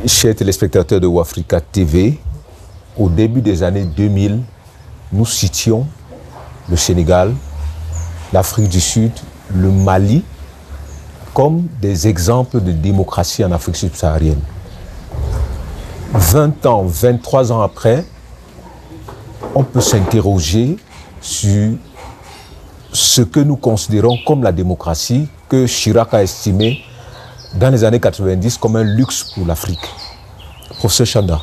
chers téléspectateurs de Ouafrica TV, au début des années 2000, nous citions le Sénégal, l'Afrique du Sud, le Mali, comme des exemples de démocratie en Afrique subsaharienne. 20 ans, 23 ans après, on peut s'interroger sur ce que nous considérons comme la démocratie, que Chirac a estimé dans les années 90 comme un luxe pour l'Afrique. Professeur Chanda,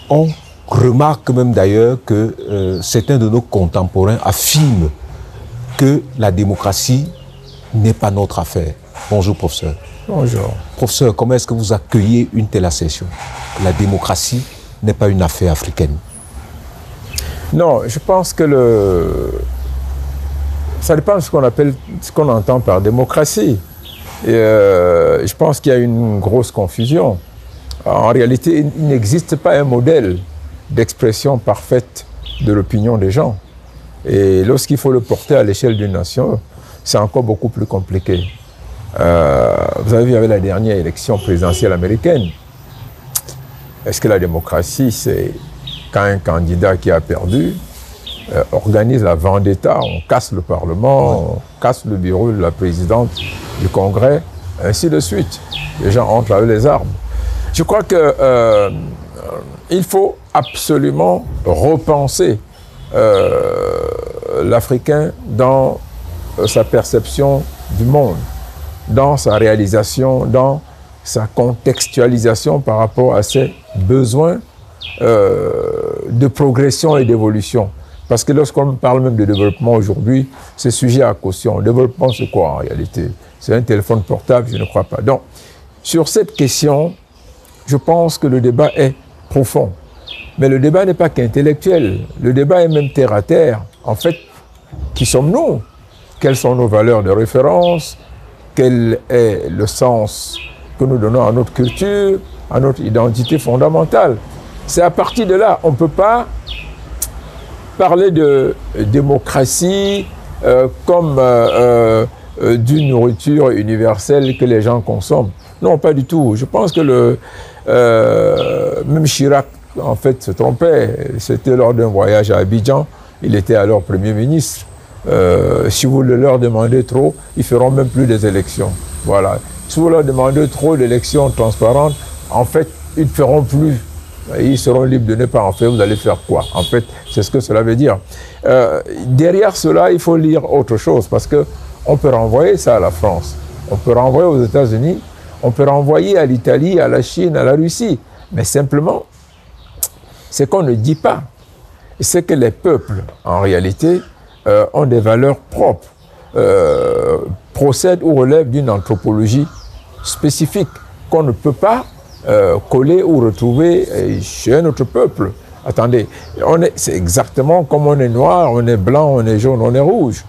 on remarque même d'ailleurs que certains de nos contemporains affirment que la démocratie n'est pas notre affaire. Bonjour professeur. Bonjour. Professeur, comment est-ce que vous accueillez une telle assertion? La démocratie n'est pas une affaire africaine. Non, je pense que ça dépend de ce qu'on entend par démocratie. Et, je pense qu'il y a une grosse confusion. En réalité, il n'existe pas un modèle d'expression parfaite de l'opinion des gens. Et lorsqu'il faut le porter à l'échelle d'une nation, c'est encore beaucoup plus compliqué. Vous avez vu avec la dernière élection présidentielle américaine, est-ce que la démocratie, c'est quand un candidat qui a perdu organise la vendetta, on casse le Parlement, on casse le bureau de la présidente du Congrès, ainsi de suite. Les gens entrent avec les armes. Je crois que il faut absolument repenser l'Africain dans sa perception du monde, dans sa réalisation, dans sa contextualisation par rapport à ses besoins de progression et d'évolution. Parce que lorsqu'on parle même de développement aujourd'hui, c'est sujet à caution. Le développement, c'est quoi en réalité? C'est un téléphone portable, je ne crois pas. Donc, sur cette question, je pense que le débat est profond. Mais le débat n'est pas qu'intellectuel. Le débat est même terre à terre. En fait, qui sommes-nous? Quelles sont nos valeurs de référence? Quel est le sens que nous donnons à notre culture, à notre identité fondamentale? C'est à partir de là, on ne peut pas parler de démocratie comme d'une nourriture universelle que les gens consomment. Non, pas du tout. Je pense que même Chirac, en fait, se trompait. C'était lors d'un voyage à Abidjan. Il était alors Premier ministre. Si vous leur demandez trop, ils ne feront même plus des élections. Voilà. Si vous leur demandez trop d'élections transparentes, en fait, ils ne feront plus. Ils seront libres de ne pas en faire. Vous allez faire quoi? En fait, c'est ce que cela veut dire. Derrière cela, il faut lire autre chose parce qu'on peut renvoyer ça à la France. On peut renvoyer aux États-Unis. On peut renvoyer à l'Italie, à la Chine, à la Russie. Mais simplement, ce qu'on ne dit pas, c'est que les peuples, en réalité, ont des valeurs propres, procèdent ou relèvent d'une anthropologie spécifique qu'on ne peut pas coller ou retrouver chez un autre peuple. Attendez, c'est exactement comme on est noir, on est blanc, on est jaune, on est rouge.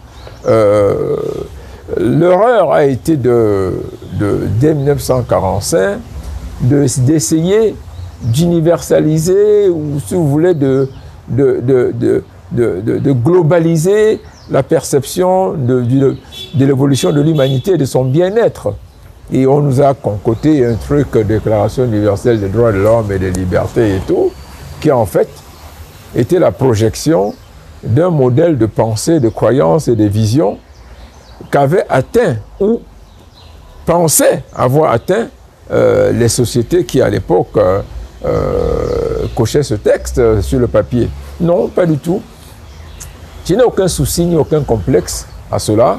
L'erreur a été dès 1945 d'essayer d'universaliser ou, si vous voulez, de globaliser la perception de l'évolution de l'humanité et de son bien-être. Et on nous a concocté un truc, Déclaration universelle des droits de l'homme et des libertés et tout, qui en fait était la projection d'un modèle de pensée, de croyance et de vision qu'avaient atteint ou pensaient avoir atteint les sociétés qui à l'époque cochaient ce texte sur le papier. Non, pas du tout. Je n'ai aucun souci ni aucun complexe à cela.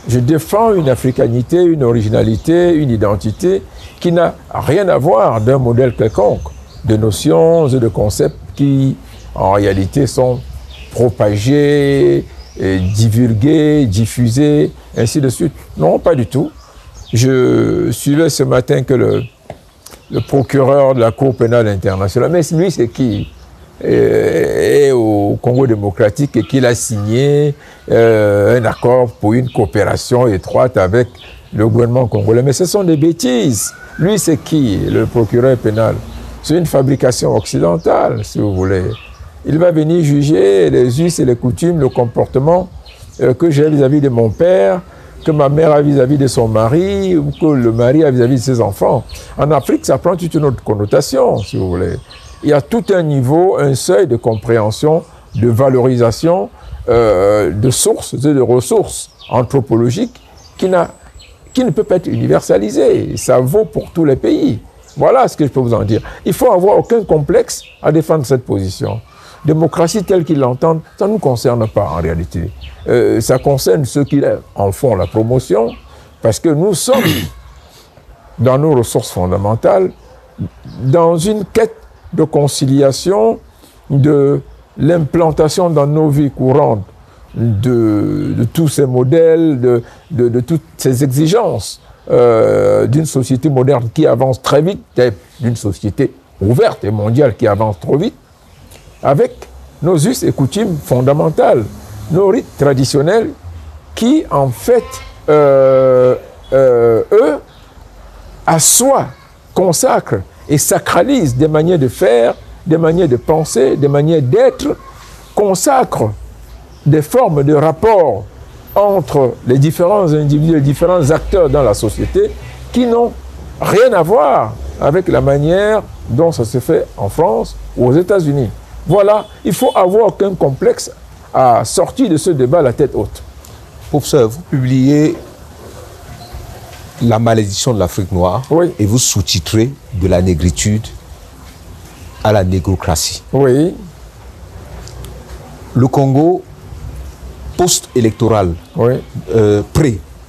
Je défends une africanité, une originalité, une identité qui n'a rien à voir d'un modèle quelconque, de notions et de concepts qui, en réalité, sont propagés, divulgués, diffusés, ainsi de suite. Non, pas du tout. Je suivais ce matin que le procureur de la Cour pénale internationale, mais lui, c'est qui? Et au Congo démocratique et qu'il a signé un accord pour une coopération étroite avec le gouvernement congolais. Mais ce sont des bêtises. Lui, c'est qui, le procureur pénal? C'est une fabrication occidentale, si vous voulez. Il va venir juger les us et les coutumes, le comportement que j'ai vis-à-vis de mon père, que ma mère a vis-à-vis de son mari ou que le mari a vis-à-vis de ses enfants. En Afrique, ça prend toute une autre connotation, si vous voulez. Il y a tout un niveau, un seuil de compréhension, de valorisation, de sources et de ressources anthropologiques qui ne peut pas être universalisé. Ça vaut pour tous les pays. Voilà ce que je peux vous en dire. Il faut avoir aucun complexe à défendre cette position. Démocratie telle qu'ils l'entendent, ça ne nous concerne pas en réalité. Ça concerne ceux qui en font la promotion, parce que nous sommes, dans nos ressources fondamentales, dans une quête de conciliation, de l'implantation dans nos vies courantes de tous ces modèles, de toutes ces exigences d'une société moderne qui avance très vite, d'une société ouverte et mondiale qui avance trop vite, avec nos us et coutumes fondamentales, nos rites traditionnels qui, en fait, eux, assoient, consacrent et sacralisent des manières de faire, des manières de penser, des manières d'être, consacrent des formes de rapport entre les différents individus, les différents acteurs dans la société qui n'ont rien à voir avec la manière dont ça se fait en France ou aux États-Unis. Voilà, il faut avoir aucun complexe à sortir de ce débat la tête haute. Professeur, vous publiez La malédiction de l'Afrique noire, oui, et vous sous-titrez De la négritude à la négrocratie. Oui. Le Congo post-électoral, oui,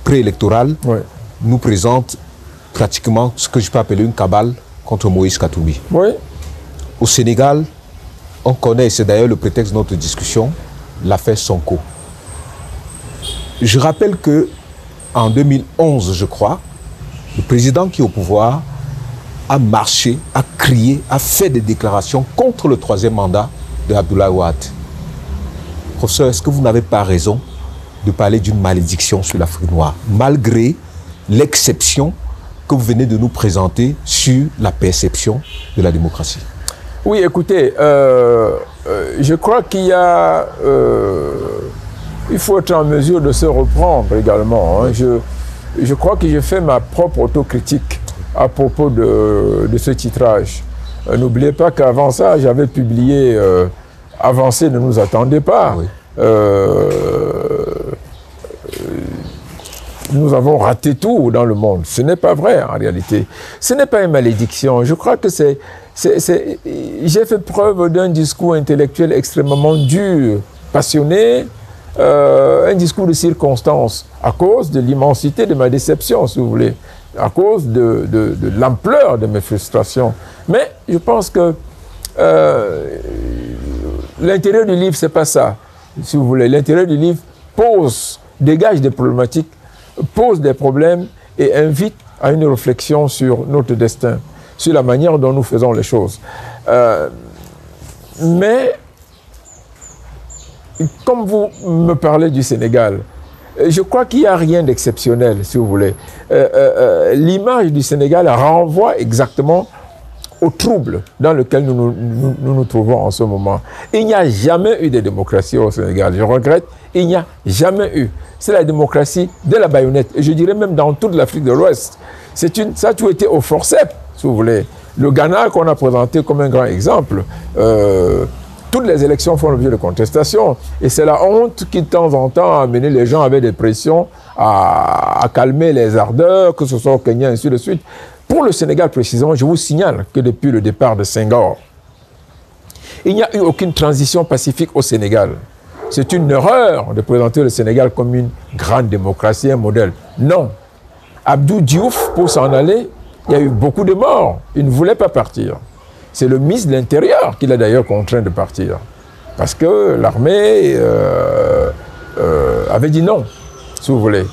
pré-électoral, oui, nous présente pratiquement ce que je peux appeler une cabale contre Moïse Katumbi. Oui. Au Sénégal, on connaît, c'est d'ailleurs le prétexte de notre discussion, l'affaire Sonko. Je rappelle que en 2011, je crois, le président qui est au pouvoir a marché, a crié, a fait des déclarations contre le troisième mandat de Abdoulaye Wade. Professeur, est-ce que vous n'avez pas raison de parler d'une malédiction sur l'Afrique noire, malgré l'exception que vous venez de nous présenter sur la perception de la démocratie? Oui, écoutez, je crois qu'il y a... il faut être en mesure de se reprendre également. Hein. Je crois que j'ai fait ma propre autocritique à propos de ce titrage. N'oubliez pas qu'avant ça, j'avais publié Avancer ne nous attendez pas. Oui. Nous avons raté tout dans le monde. Ce n'est pas vrai en réalité. Ce n'est pas une malédiction. Je crois que j'ai fait preuve d'un discours intellectuel extrêmement dur, passionné, un discours de circonstance, à cause de l'immensité de ma déception, si vous voulez, à cause de l'ampleur de mes frustrations. Mais je pense que l'intérêt du livre, c'est pas ça, si vous voulez. L'intérêt du livre dégage des problématiques, pose des problèmes et invite à une réflexion sur notre destin, sur la manière dont nous faisons les choses. Mais, comme vous me parlez du Sénégal, je crois qu'il n'y a rien d'exceptionnel, si vous voulez. L'image du Sénégal renvoie exactement au trouble dans lequel nous trouvons en ce moment. Il n'y a jamais eu de démocratie au Sénégal. Je regrette, il n'y a jamais eu. C'est la démocratie de la baïonnette. Et je dirais même dans toute l'Afrique de l'Ouest. Ça a toujours été au forceps, si vous voulez. Le Ghana qu'on a présenté comme un grand exemple, toutes les élections font l'objet de contestation. Et c'est la honte qui, de temps en temps, a amené les gens avec des pressions à calmer les ardeurs, que ce soit au Kenya, ainsi de suite. Pour le Sénégal précisément, je vous signale que depuis le départ de Senghor, il n'y a eu aucune transition pacifique au Sénégal. C'est une erreur de présenter le Sénégal comme une grande démocratie, un modèle. Non. Abdou Diouf, pour s'en aller, il y a eu beaucoup de morts. Il ne voulait pas partir. C'est le ministre de l'Intérieur qui l'a d'ailleurs contraint de partir. Parce que l'armée avait dit non, si vous voulez.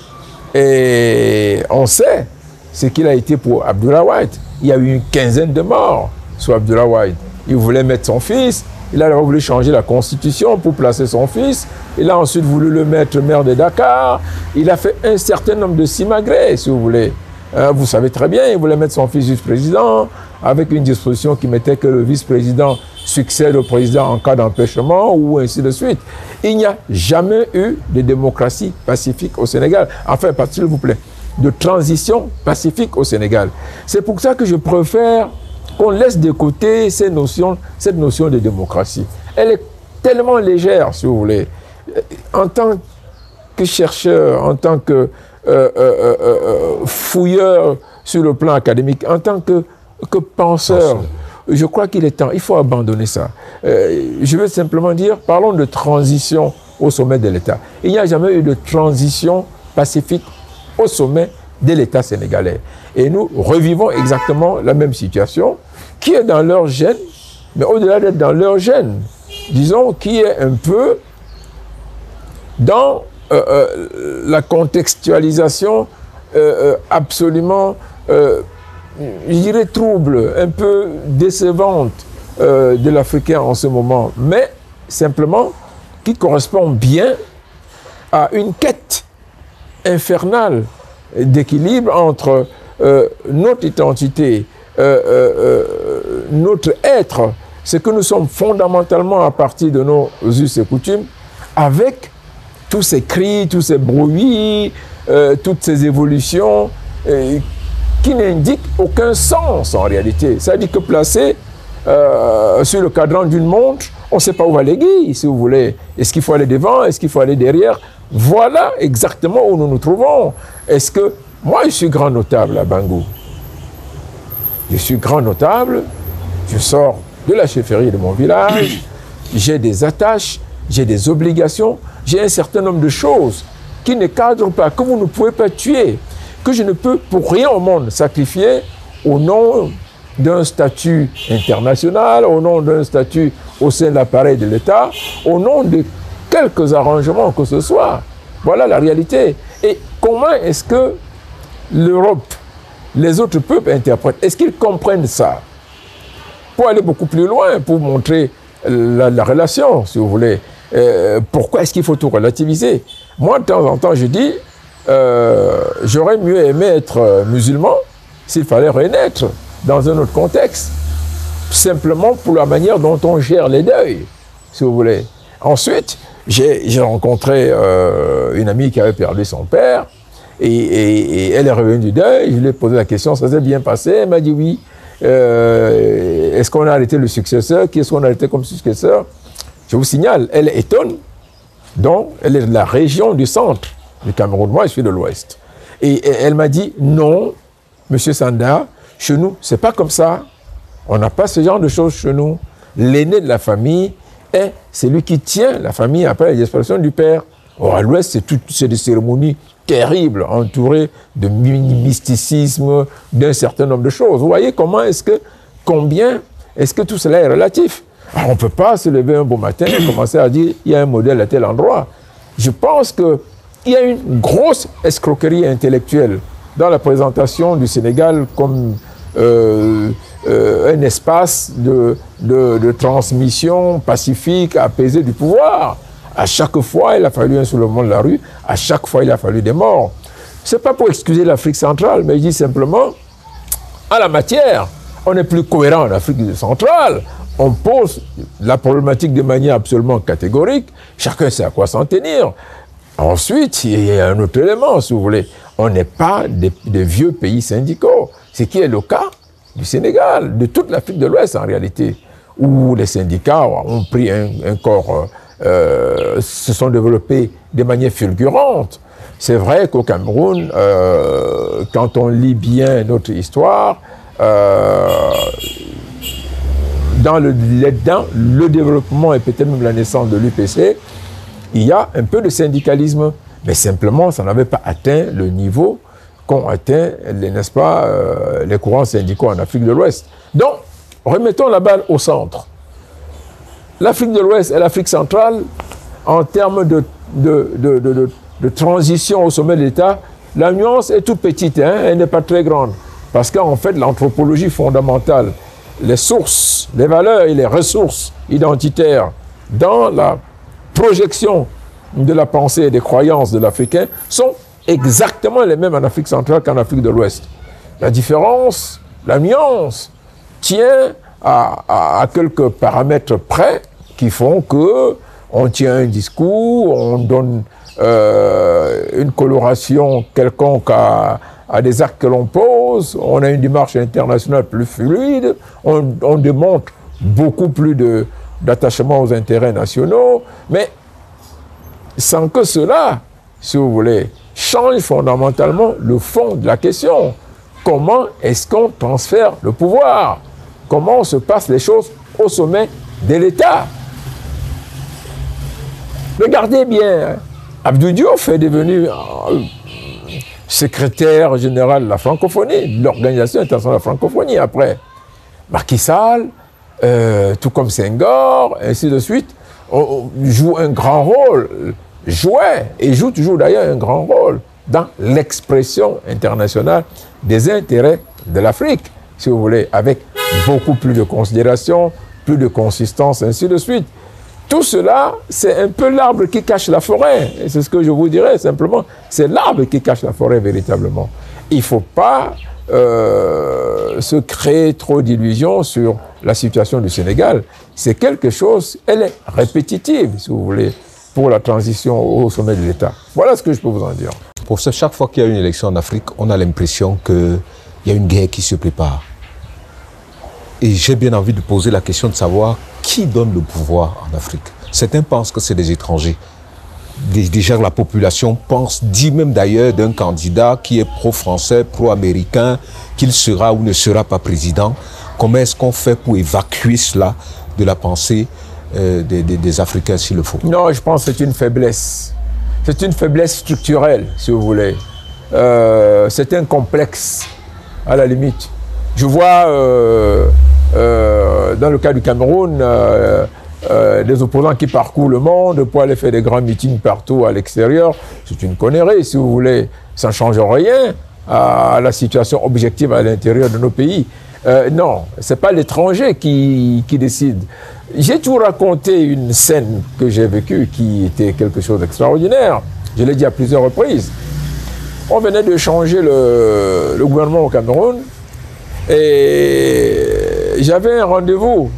Et on sait ce qu'il a été pour Abdoulaye Wade. Il y a eu une quinzaine de morts sur Abdoulaye Wade. Il voulait mettre son fils, il a voulu changer la constitution pour placer son fils, il a ensuite voulu le mettre maire de Dakar, il a fait un certain nombre de simagrées, si vous voulez. Vous savez très bien, il voulait mettre son fils vice-président, avec une disposition qui mettait que le vice-président succède au président en cas d'empêchement ou ainsi de suite. Il n'y a jamais eu de démocratie pacifique au Sénégal. Enfin, s'il vous plaît, de transition pacifique au Sénégal. C'est pour ça que je préfère qu'on laisse de côté cette notion de démocratie. Elle est tellement légère, si vous voulez. En tant que chercheur, en tant que fouilleur sur le plan académique, en tant que penseur, je crois qu'il est temps, il faut abandonner ça. Je veux simplement dire, parlons de transition au sommet de l'État. Il n'y a jamais eu de transition pacifique au sommet de l'État sénégalais. Et nous revivons exactement la même situation qui est dans leur gène, mais au-delà d'être dans leur gène, disons, qui est un peu dans la contextualisation absolument, je dirais, trouble, un peu décevante de l'Africain en ce moment, mais simplement qui correspond bien à une quête infernale d'équilibre entre notre identité, notre être, ce que nous sommes fondamentalement à partir de nos us et coutumes, avec tous ces cris, tous ces bruits, toutes ces évolutions qui n'indiquent aucun sens en réalité. C'est-à-dire que placé sur le cadran d'une montre, on ne sait pas où va l'aiguille, si vous voulez. Est-ce qu'il faut aller devant? Est-ce qu'il faut aller derrière? Voilà exactement où nous nous trouvons. Est-ce que... Moi, je suis grand notable à Bangou. Je suis grand notable, je sors de la chefferie de mon village, j'ai des attaches, j'ai des obligations, j'ai un certain nombre de choses qui ne cadrent pas, que vous ne pouvez pas tuer, que je ne peux pour rien au monde sacrifier au nom d'un statut international, au nom d'un statut au sein de l'appareil de l'État, au nom de quelques arrangements que ce soit. Voilà la réalité. Et comment est-ce que l'Europe, les autres peuples interprètent? Est-ce qu'ils comprennent ça? Pour aller beaucoup plus loin, pour montrer la relation, si vous voulez. Pourquoi est-ce qu'il faut tout relativiser? Moi, de temps en temps, je dis, j'aurais mieux aimé être musulman s'il fallait renaître dans un autre contexte. Simplement pour la manière dont on gère les deuils, si vous voulez. Ensuite, j'ai rencontré une amie qui avait perdu son père et elle est revenue du deuil. Je lui ai posé la question, ça s'est bien passé? Elle m'a dit oui. Est-ce qu'on a arrêté le successeur? Qui est-ce qu'on a arrêté comme successeur? Je vous signale, elle est étonne. Donc, elle est de la région du centre du Cameroun. Moi, je suis de l'ouest. Et elle m'a dit, non, monsieur Sanda, chez nous, c'est pas comme ça. On n'a pas ce genre de choses chez nous. L'aîné de la famille est celui qui tient la famille après la disparition du père. Or, à l'ouest, c'est des cérémonies terribles, entourées de mysticisme, d'un certain nombre de choses. Vous voyez comment combien est-ce que tout cela est relatif? Alors, on ne peut pas se lever un beau matin et commencer à dire il y a un modèle à tel endroit. Je pense qu'il y a une grosse escroquerie intellectuelle dans la présentation du Sénégal comme un espace de transmission pacifique, apaisée du pouvoir. À chaque fois, il a fallu un soulèvement de la rue. À chaque fois, il a fallu des morts. Ce n'est pas pour excuser l'Afrique centrale, mais je dis simplement, en la matière, on est plus cohérent en Afrique centrale. On pose la problématique de manière absolument catégorique. Chacun sait à quoi s'en tenir. Ensuite, il y a un autre élément, si vous voulez. On n'est pas des vieux pays syndicaux. Ce qui est le cas du Sénégal, de toute l'Afrique de l'Ouest en réalité, où les syndicats ont pris un corps, se sont développés de manière fulgurante. C'est vrai qu'au Cameroun, quand on lit bien notre histoire, dans le développement et peut-être même la naissance de l'UPC, il y a un peu de syndicalisme, mais simplement, ça n'avait pas atteint le niveau qu'ont atteint, n'est-ce pas, les courants syndicaux en Afrique de l'Ouest. Donc, remettons la balle au centre. L'Afrique de l'Ouest et l'Afrique centrale, en termes de transition au sommet de l'État, la nuance est toute petite, hein, elle n'est pas très grande. Parce qu'en fait, l'anthropologie fondamentale, les sources, les valeurs et les ressources identitaires dans la projection de la pensée et des croyances de l'Africain sont exactement les mêmes en Afrique centrale qu'en Afrique de l'Ouest. La différence, la nuance, tient à quelques paramètres près qui font que on tient un discours, on donne une coloration quelconque à des actes que l'on pose, on a une démarche internationale plus fluide, on démontre beaucoup plus d'attachement aux intérêts nationaux, mais sans que cela, si vous voulez, change fondamentalement le fond de la question. Comment est-ce qu'on transfère le pouvoir? Comment se passent les choses au sommet de l'État? Regardez bien, Abdou Diouf est devenu secrétaire général de la francophonie, de l'Organisation internationale de la francophonie. Après, Macky Sall, tout comme Senghor, ainsi de suite, joue un grand rôle, jouait et joue toujours d'ailleurs un grand rôle dans l'expression internationale des intérêts de l'Afrique, si vous voulez, avec beaucoup plus de considération, plus de consistance, ainsi de suite. Tout cela, c'est un peu l'arbre qui cache la forêt. Et c'est ce que je vous dirais simplement. C'est l'arbre qui cache la forêt véritablement. Il ne faut pas se créer trop d'illusions sur la situation du Sénégal. C'est quelque chose, elle est répétitive, si vous voulez, pour la transition au sommet de l'État. Voilà ce que je peux vous en dire. Pour ça, chaque fois qu'il y a une élection en Afrique, on a l'impression qu'il y a une guerre qui se prépare. Et j'ai bien envie de poser la question de savoir qui donne le pouvoir en Afrique. Certains pensent que c'est des étrangers. Déjà, la population pense, dit même d'ailleurs d'un candidat qui est pro-français, pro-américain, qu'il sera ou ne sera pas président. Comment est-ce qu'on fait pour évacuer cela de la pensée des Africains s'il le faut? Non, je pense que c'est une faiblesse. C'est une faiblesse structurelle, si vous voulez. C'est un complexe, à la limite. Je vois, dans le cas du Cameroun, des opposants qui parcourent le monde pour aller faire des grands meetings partout à l'extérieur. C'est une connerie, si vous voulez. Ça ne change rien à la situation objective à l'intérieur de nos pays. Non, ce n'est pas l'étranger qui décide. J'ai toujours raconté une scène que j'ai vécue qui était quelque chose d'extraordinaire. Je l'ai dit à plusieurs reprises. On venait de changer le gouvernement au Cameroun et j'avais un rendez-vous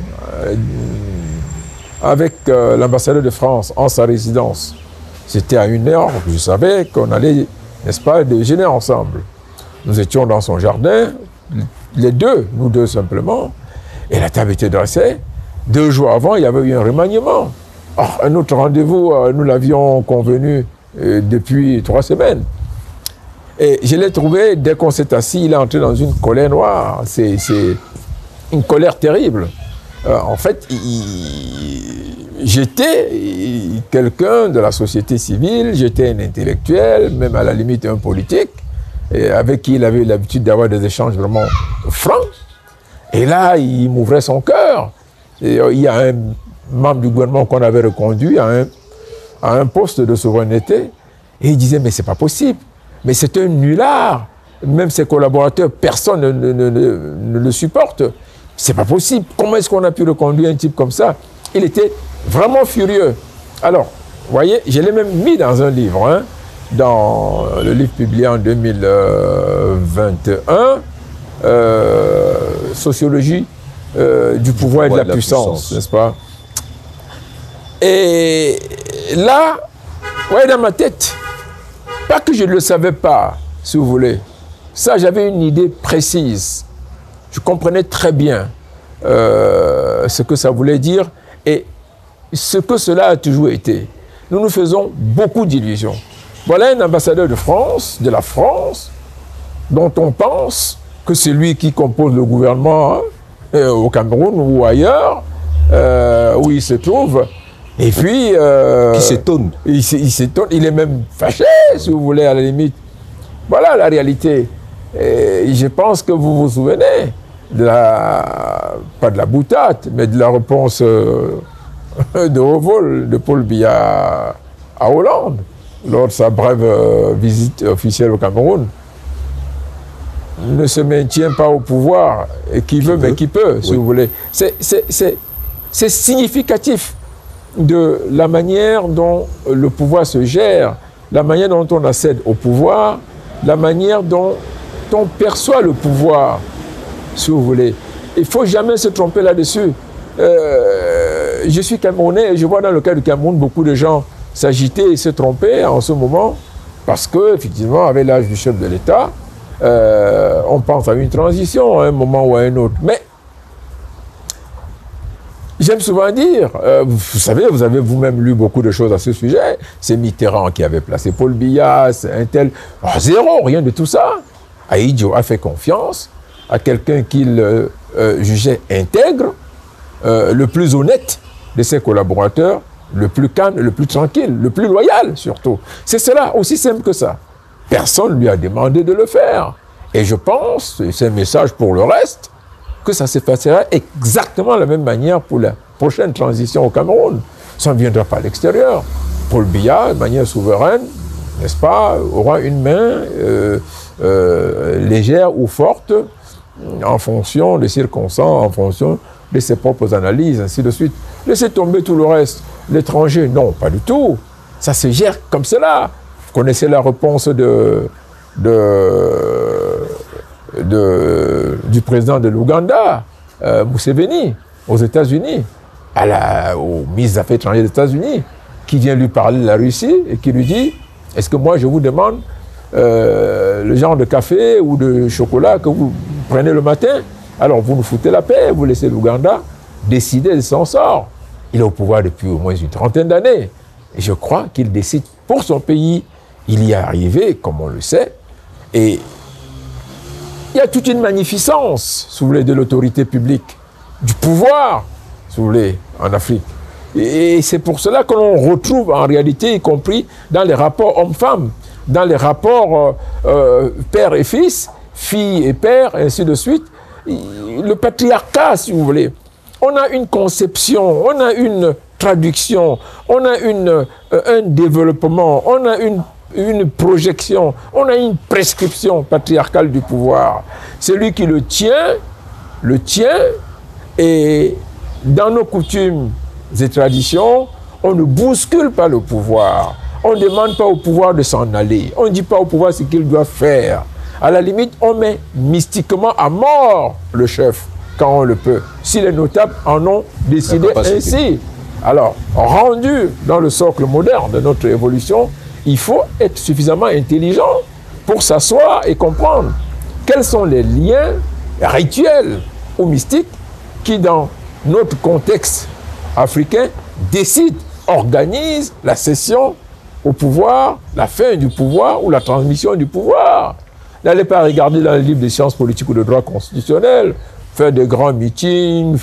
avec l'ambassadeur de France en sa résidence. C'était à 1h, je savais qu'on allait, n'est-ce pas, déjeuner ensemble. Nous étions dans son jardin, les deux, nous deux simplement, et la table était dressée. 2 jours avant, il y avait eu un remaniement. Un autre rendez-vous, nous l'avions convenu depuis 3 semaines. Et je l'ai trouvé, dès qu'on s'est assis, il est entré dans une colère noire. C'est une colère terrible. En fait, j'étais quelqu'un de la société civile, j'étais un intellectuel, même à la limite un politique, et avec qui il avait eu l'habitude d'avoir des échanges vraiment francs. Et là, il m'ouvrait son cœur. Et il y a un membre du gouvernement qu'on avait reconduit à un poste de souveraineté, et il disait, mais c'est pas possible, mais c'est un nulard, même ses collaborateurs, personne ne le supporte. C'est pas possible. Comment est-ce qu'on a pu reconduire un type comme ça? Il était vraiment furieux. Alors, vous voyez, je l'ai même mis dans un livre, hein, dans le livre publié en 2021, Sociologie du pouvoir et de la puissance, n'est-ce pas? Et là, vous voyez, dans ma tête, pas que je ne le savais pas, si vous voulez. Ça, j'avais une idée précise. Je comprenais très bien ce que ça voulait dire et ce que cela a toujours été. Nous nous faisons beaucoup d'illusions. Voilà un ambassadeur de France, de la France, dont on pense que c'est lui qui compose le gouvernement au Cameroun ou ailleurs, où il se trouve. Et puis... qui s'étonne. Il s'étonne, il est même fâché, si vous voulez, à la limite. Voilà la réalité. Et je pense que vous vous souvenez de pas de la boutade, mais de la réponse de haut vol de Paul Biya à Hollande, lors de sa brève visite officielle au Cameroun. Ne se maintient pas au pouvoir, et qui veut, mais qui peut, si vous voulez. C'est significatif de la manière dont le pouvoir se gère, la manière dont on accède au pouvoir, la manière dont on perçoit le pouvoir, si vous voulez. Il ne faut jamais se tromper là-dessus. Je suis Camerounais et je vois dans le cas du Cameroun beaucoup de gens s'agiter et se tromper en ce moment parce qu'effectivement, avec l'âge du chef de l'État, on pense à une transition à un moment ou à un autre. Mais j'aime souvent dire, vous savez, vous avez vous-même lu beaucoup de choses à ce sujet. C'est Mitterrand qui avait placé Paul Biya, c'est un tel. Zéro, rien de tout ça. Ahidjo a fait confiance à quelqu'un qu'il jugeait intègre, le plus honnête de ses collaborateurs, le plus calme, le plus tranquille, le plus loyal surtout. C'est cela, aussi simple que ça. Personne ne lui a demandé de le faire. Et je pense, et c'est un message pour le reste, que ça se passera exactement de la même manière pour la prochaine transition au Cameroun. Ça ne viendra pas à l'extérieur. Paul Biya, de manière souveraine, n'est-ce pas, aura une main légère ou forte en fonction des circonstances, en fonction de ses propres analyses, ainsi de suite. Laissez tomber tout le reste. L'étranger, non, pas du tout. Ça se gère comme cela. Vous connaissez la réponse du président de l'Ouganda, Museveni, aux États-Unis, au ministre des Affaires étrangères des États-Unis, qui vient lui parler de la Russie et qui lui dit « Est-ce que moi je vous demande le genre de café ou de chocolat que vous prenez le matin? Alors vous nous foutez la paix, vous laissez l'Ouganda décider de son sort. » Il est au pouvoir depuis au moins une trentaine d'années. Et je crois qu'il décide pour son pays. Il y est arrivé, comme on le sait. Et il y a toute une magnificence, si vous voulez, de l'autorité publique, du pouvoir, si vous voulez, en Afrique. Et c'est pour cela que l'on retrouve en réalité, y compris dans les rapports hommes-femmes, dans les rapports père et fils, fille et père, et ainsi de suite, le patriarcat, si vous voulez. On a une conception, on a une traduction, on a un développement, on a une projection, on a une prescription patriarcale du pouvoir. Celui qui le tient, et dans nos coutumes et traditions, on ne bouscule pas le pouvoir. On ne demande pas au pouvoir de s'en aller. On ne dit pas au pouvoir ce qu'il doit faire. À la limite, on met mystiquement à mort le chef quand on le peut. Si les notables en ont décidé ainsi. Alors, rendu dans le socle moderne de notre évolution, il faut être suffisamment intelligent pour s'asseoir et comprendre quels sont les liens rituels ou mystiques qui, dans notre contexte africain, décident, organisent la cession au pouvoir, la fin du pouvoir ou la transmission du pouvoir. N'allez pas regarder dans les livres de sciences politiques ou de droit constitutionnel, faire des grands meetings,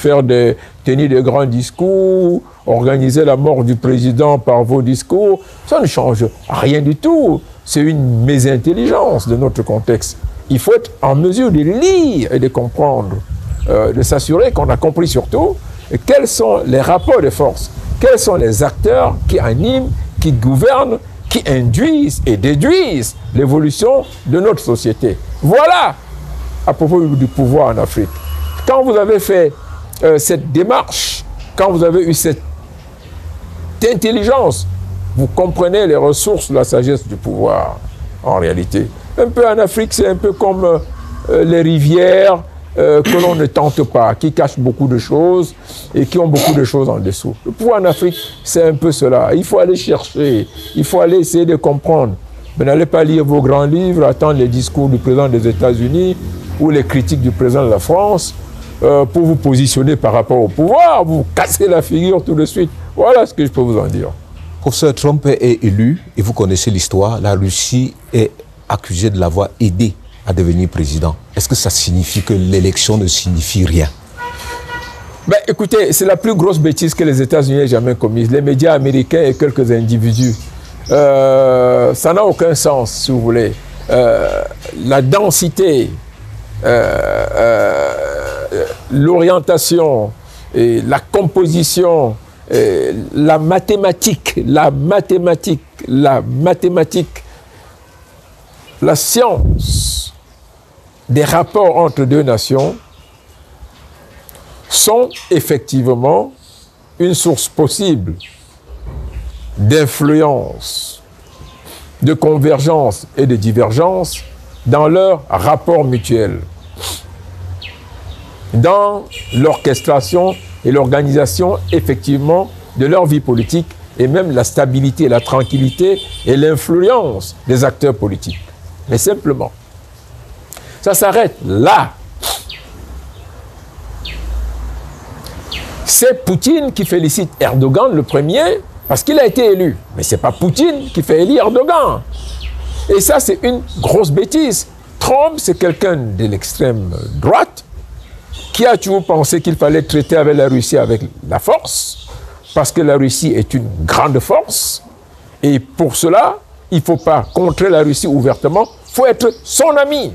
tenir des grands discours, organiser la mort du président par vos discours. Ça ne change rien du tout. C'est une mésintelligence de notre contexte. Il faut être en mesure de lire et de comprendre, de s'assurer qu'on a compris surtout quels sont les rapports de force, quels sont les acteurs qui animent, qui gouvernent, qui induisent et déduisent l'évolution de notre société. Voilà à propos du pouvoir en Afrique. Quand vous avez fait cette démarche, quand vous avez eu cette intelligence, vous comprenez les ressources de la sagesse du pouvoir, en réalité. Un peu en Afrique, c'est un peu comme les rivières que l'on ne tente pas, qui cachent beaucoup de choses et qui ont beaucoup de choses en dessous. Le pouvoir en Afrique, c'est un peu cela. Il faut aller chercher, il faut aller essayer de comprendre. Mais n'allez pas lire vos grands livres, attendre les discours du président des États-Unis ou les critiques du président de la France pour vous positionner par rapport au pouvoir, vous cassez la figure tout de suite. Voilà ce que je peux vous en dire. Professeur, Trump est élu, et vous connaissez l'histoire, la Russie est accusée de l'avoir aidé à devenir président. Est-ce que ça signifie que l'élection ne signifie rien? Ben, écoutez, c'est la plus grosse bêtise que les États-Unis aient jamais commise. Les médias américains et quelques individus. Ça n'a aucun sens, si vous voulez. La densité, l'orientation, et la composition, la mathématique, la science des rapports entre deux nations sont effectivement une source possible d'influence, de convergence et de divergence dans leurs rapports mutuels. dans l'orchestration et l'organisation effectivement de leur vie politique et même la stabilité, la tranquillité et l'influence des acteurs politiques. Mais simplement, ça s'arrête là. C'est Poutine qui félicite Erdogan le premier parce qu'il a été élu. Mais ce n'est pas Poutine qui fait élire Erdogan. Et ça, c'est une grosse bêtise. Trump, c'est quelqu'un de l'extrême droite qui a toujours pensé qu'il fallait traiter avec la Russie avec la force, parce que la Russie est une grande force. Et pour cela, il ne faut pas contrer la Russie ouvertement, il faut être son ami.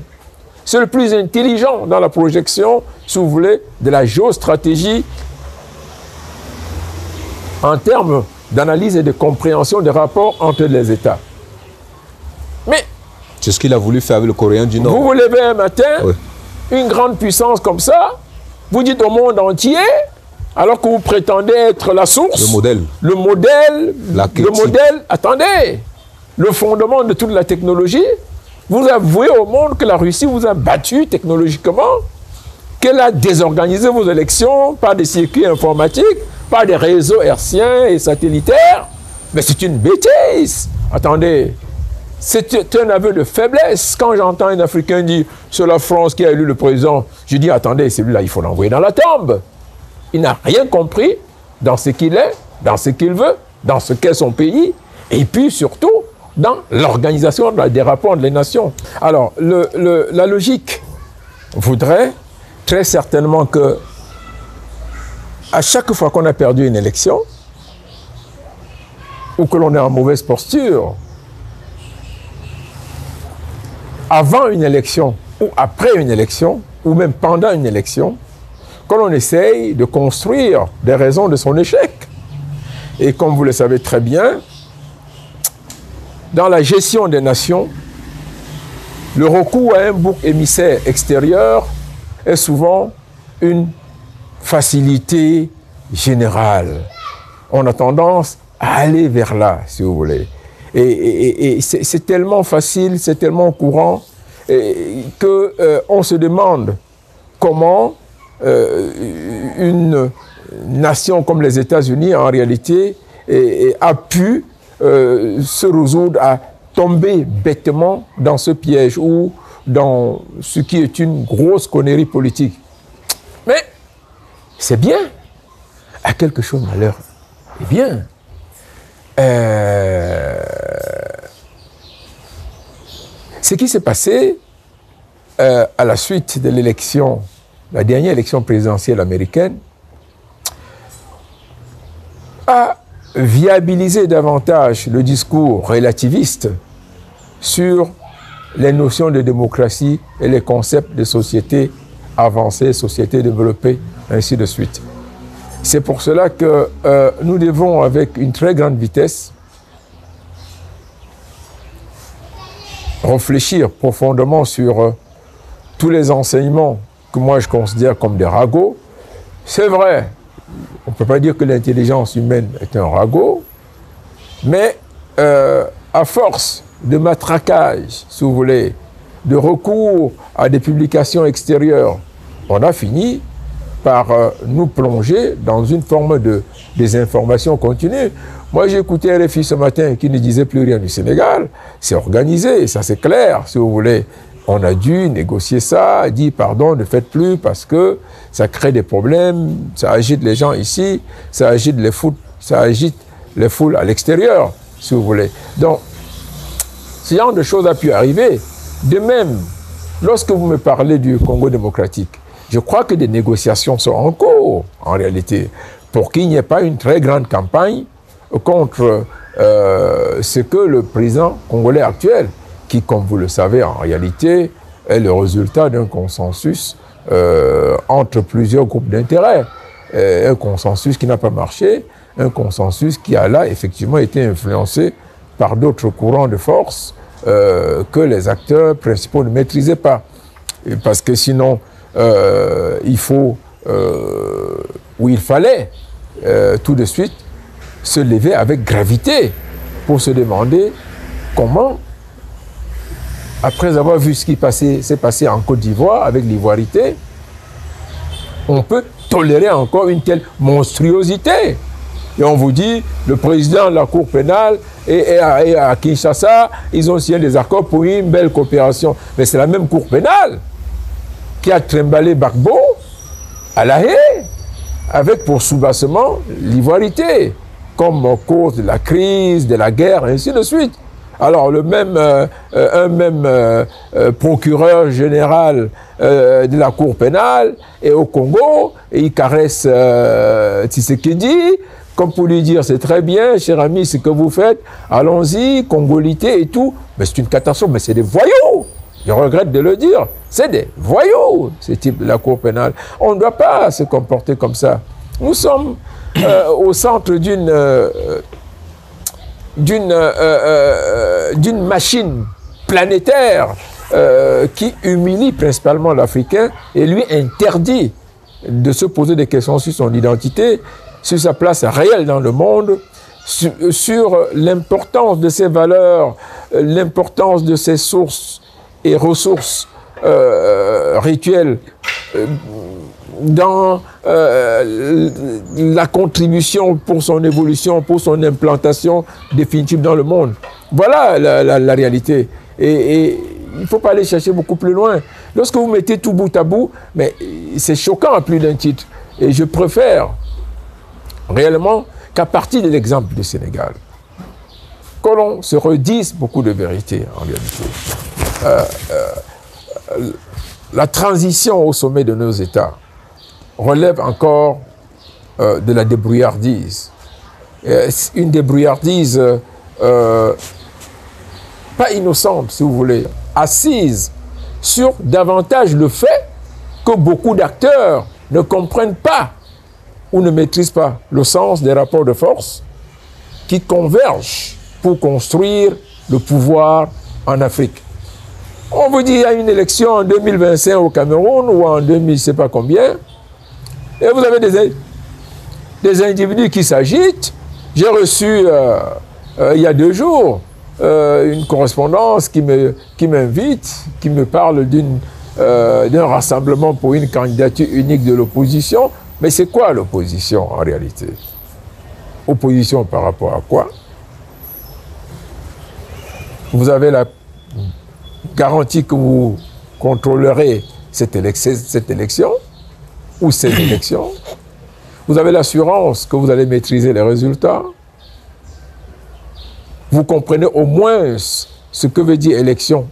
C'est le plus intelligent dans la projection, si vous voulez, de la géostratégie en termes d'analyse et de compréhension des rapports entre les États. Mais c'est ce qu'il a voulu faire avec le Coréen du Nord. Vous vous levez un matin, oui, une grande puissance comme ça, vous dites au monde entier, alors que vous prétendez être la source, le modèle, attendez, le fondement de toute la technologie, vous avouez au monde que la Russie vous a battu technologiquement, qu'elle a désorganisé vos élections par des circuits informatiques, par des réseaux hertziens et satellitaires. Mais c'est une bêtise. Attendez, c'est un aveu de faiblesse. Quand j'entends un Africain dire « c'est la France qui a élu le président », je dis « attendez, celui-là, il faut l'envoyer dans la tombe ». Il n'a rien compris dans ce qu'il est, dans ce qu'il veut, dans ce qu'est son pays, et puis surtout dans l'organisation des rapports des nations. Alors, la logique voudrait très certainement que à chaque fois qu'on a perdu une élection, ou que l'on est en mauvaise posture, avant une élection, ou après une élection, ou même pendant une élection, que l'on essaye de construire des raisons de son échec. Et comme vous le savez très bien, dans la gestion des nations, le recours à un bouc émissaire extérieur est souvent une facilité générale. On a tendance à aller vers là, si vous voulez. Et c'est tellement facile, c'est tellement courant qu'on se demande comment une nation comme les États-Unis, en réalité, a pu se résoudre à tomber bêtement dans ce piège ou dans ce qui est une grosse connerie politique. Mais c'est bien. À quelque chose de malheur. Eh bien, ce qui s'est passé à la suite de l'élection, la dernière élection présidentielle américaine, a viabilisé davantage le discours relativiste sur les notions de démocratie et les concepts de société avancée, société développée, ainsi de suite. C'est pour cela que nous devons, avec une très grande vitesse, réfléchir profondément sur tous les enseignements que moi je considère comme des ragots. C'est vrai, on ne peut pas dire que l'intelligence humaine est un ragot, mais à force de matraquage, si vous voulez, de recours à des publications extérieures, on a fini par nous plonger dans une forme de désinformation continue. Moi, j'ai écouté RFI ce matin qui ne disait plus rien du Sénégal. C'est organisé, ça c'est clair, si vous voulez. On a dû négocier ça, dire pardon, ne faites plus parce que ça crée des problèmes, ça agite les gens ici, ça agite les foules à l'extérieur, si vous voulez. Donc, ce genre de choses a pu arriver. De même, lorsque vous me parlez du Congo démocratique, je crois que des négociations sont en cours, en réalité, pour qu'il n'y ait pas une très grande campagne contre ce que le président congolais actuel, qui, comme vous le savez, en réalité, est le résultat d'un consensus entre plusieurs groupes d'intérêt. Un consensus qui n'a pas marché, un consensus qui a là, effectivement, été influencé par d'autres courants de force que les acteurs principaux ne maîtrisaient pas. Parce que sinon, il fallait tout de suite se lever avec gravité pour se demander comment, après avoir vu ce qui s'est passé en Côte d'Ivoire avec l'ivoirité, on peut tolérer encore une telle monstruosité. Et on vous dit, le président de la Cour pénale et à Kinshasa, ils ont signé des accords pour une belle coopération. Mais c'est la même Cour pénale qui a trimballé Gbagbo à La Haye, avec pour soubassement l'ivoirité, comme cause de la crise, de la guerre, et ainsi de suite. Alors, un même procureur général de la Cour pénale est au Congo, et il caresse Tshisekedi, comme pour lui dire, c'est très bien, cher ami, ce que vous faites, allons-y, congolité et tout. Mais c'est une catastrophe, mais c'est des voyous. Je regrette de le dire, c'est des voyous, ce type de la Cour pénale. On ne doit pas se comporter comme ça. Nous sommes au centre d'une machine planétaire qui humilie principalement l'Africain et lui interdit de se poser des questions sur son identité, sur sa place réelle dans le monde, sur l'importance de ses valeurs, l'importance de ses sources et ressources rituelles dans la contribution pour son évolution, pour son implantation définitive dans le monde. Voilà la réalité. Et il ne faut pas aller chercher beaucoup plus loin. Lorsque vous mettez tout bout à bout, mais c'est choquant à plus d'un titre. Et je préfère réellement qu'à partir de l'exemple du Sénégal, que l'on se redise beaucoup de vérités en réalité. La transition au sommet de nos États relève encore de la débrouillardise. Une débrouillardise pas innocente, si vous voulez, assise sur davantage le fait que beaucoup d'acteurs ne comprennent pas ou ne maîtrisent pas le sens des rapports de force qui convergent pour construire le pouvoir en Afrique. On vous dit qu'il y a une élection en 2025 au Cameroun ou en 2000, je ne sais pas combien, et vous avez des individus qui s'agitent. J'ai reçu il y a 2 jours une correspondance qui m'invite, qui me parle d'un rassemblement pour une candidature unique de l'opposition. Mais c'est quoi l'opposition en réalité? Opposition par rapport à quoi? Vous avez la garantie que vous contrôlerez cette élection ou ces élections. Vous avez l'assurance que vous allez maîtriser les résultats. Vous comprenez au moins ce que veut dire élection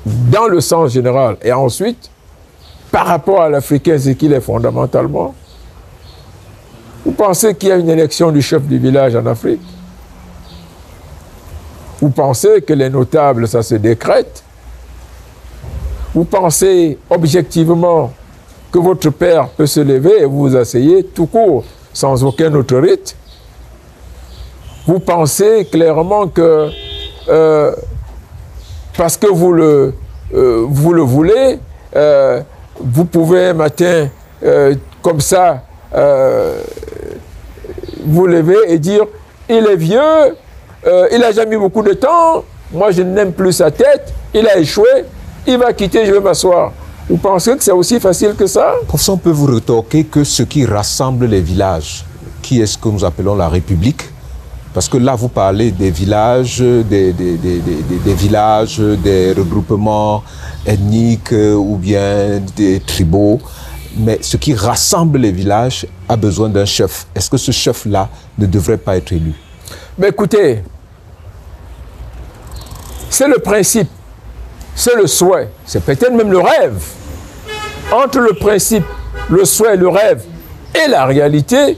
dans le sens général. Et ensuite, par rapport à l'Africain, ce qu'il est fondamentalement. Vous pensez qu'il y a une élection du chef du village en Afrique? Vous pensez que les notables, ça se décrète? Vous pensez objectivement que votre père peut se lever et vous vous asseyez tout court, sans aucun autre rite? Vous pensez clairement que parce que vous le voulez, vous pouvez un matin, comme ça, vous lever et dire « Il est vieux, il n'a jamais mis beaucoup de temps, moi je n'aime plus sa tête, il a échoué, il va quitter, je vais m'asseoir. » Vous pensez que c'est aussi facile que ça? Professeur, on peut vous rétorquer que ce qui rassemble les villages, qui est ce que nous appelons la République, parce que là vous parlez des villages, des villages, des regroupements ethniques ou bien des tribaux, mais ce qui rassemble les villages a besoin d'un chef. Est-ce que ce chef-là ne devrait pas être élu? Mais écoutez, c'est le principe, c'est le souhait, c'est peut-être même le rêve. Entre le principe, le souhait, le rêve et la réalité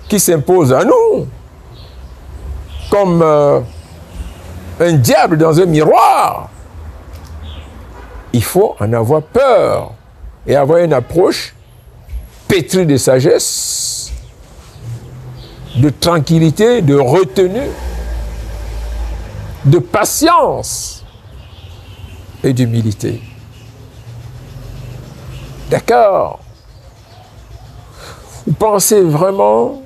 qui s'impose à nous, comme un diable dans un miroir, il faut en avoir peur et avoir une approche pétrie de sagesse, de tranquillité, de retenue, de patience et d'humilité. D'accord? Vous pensez vraiment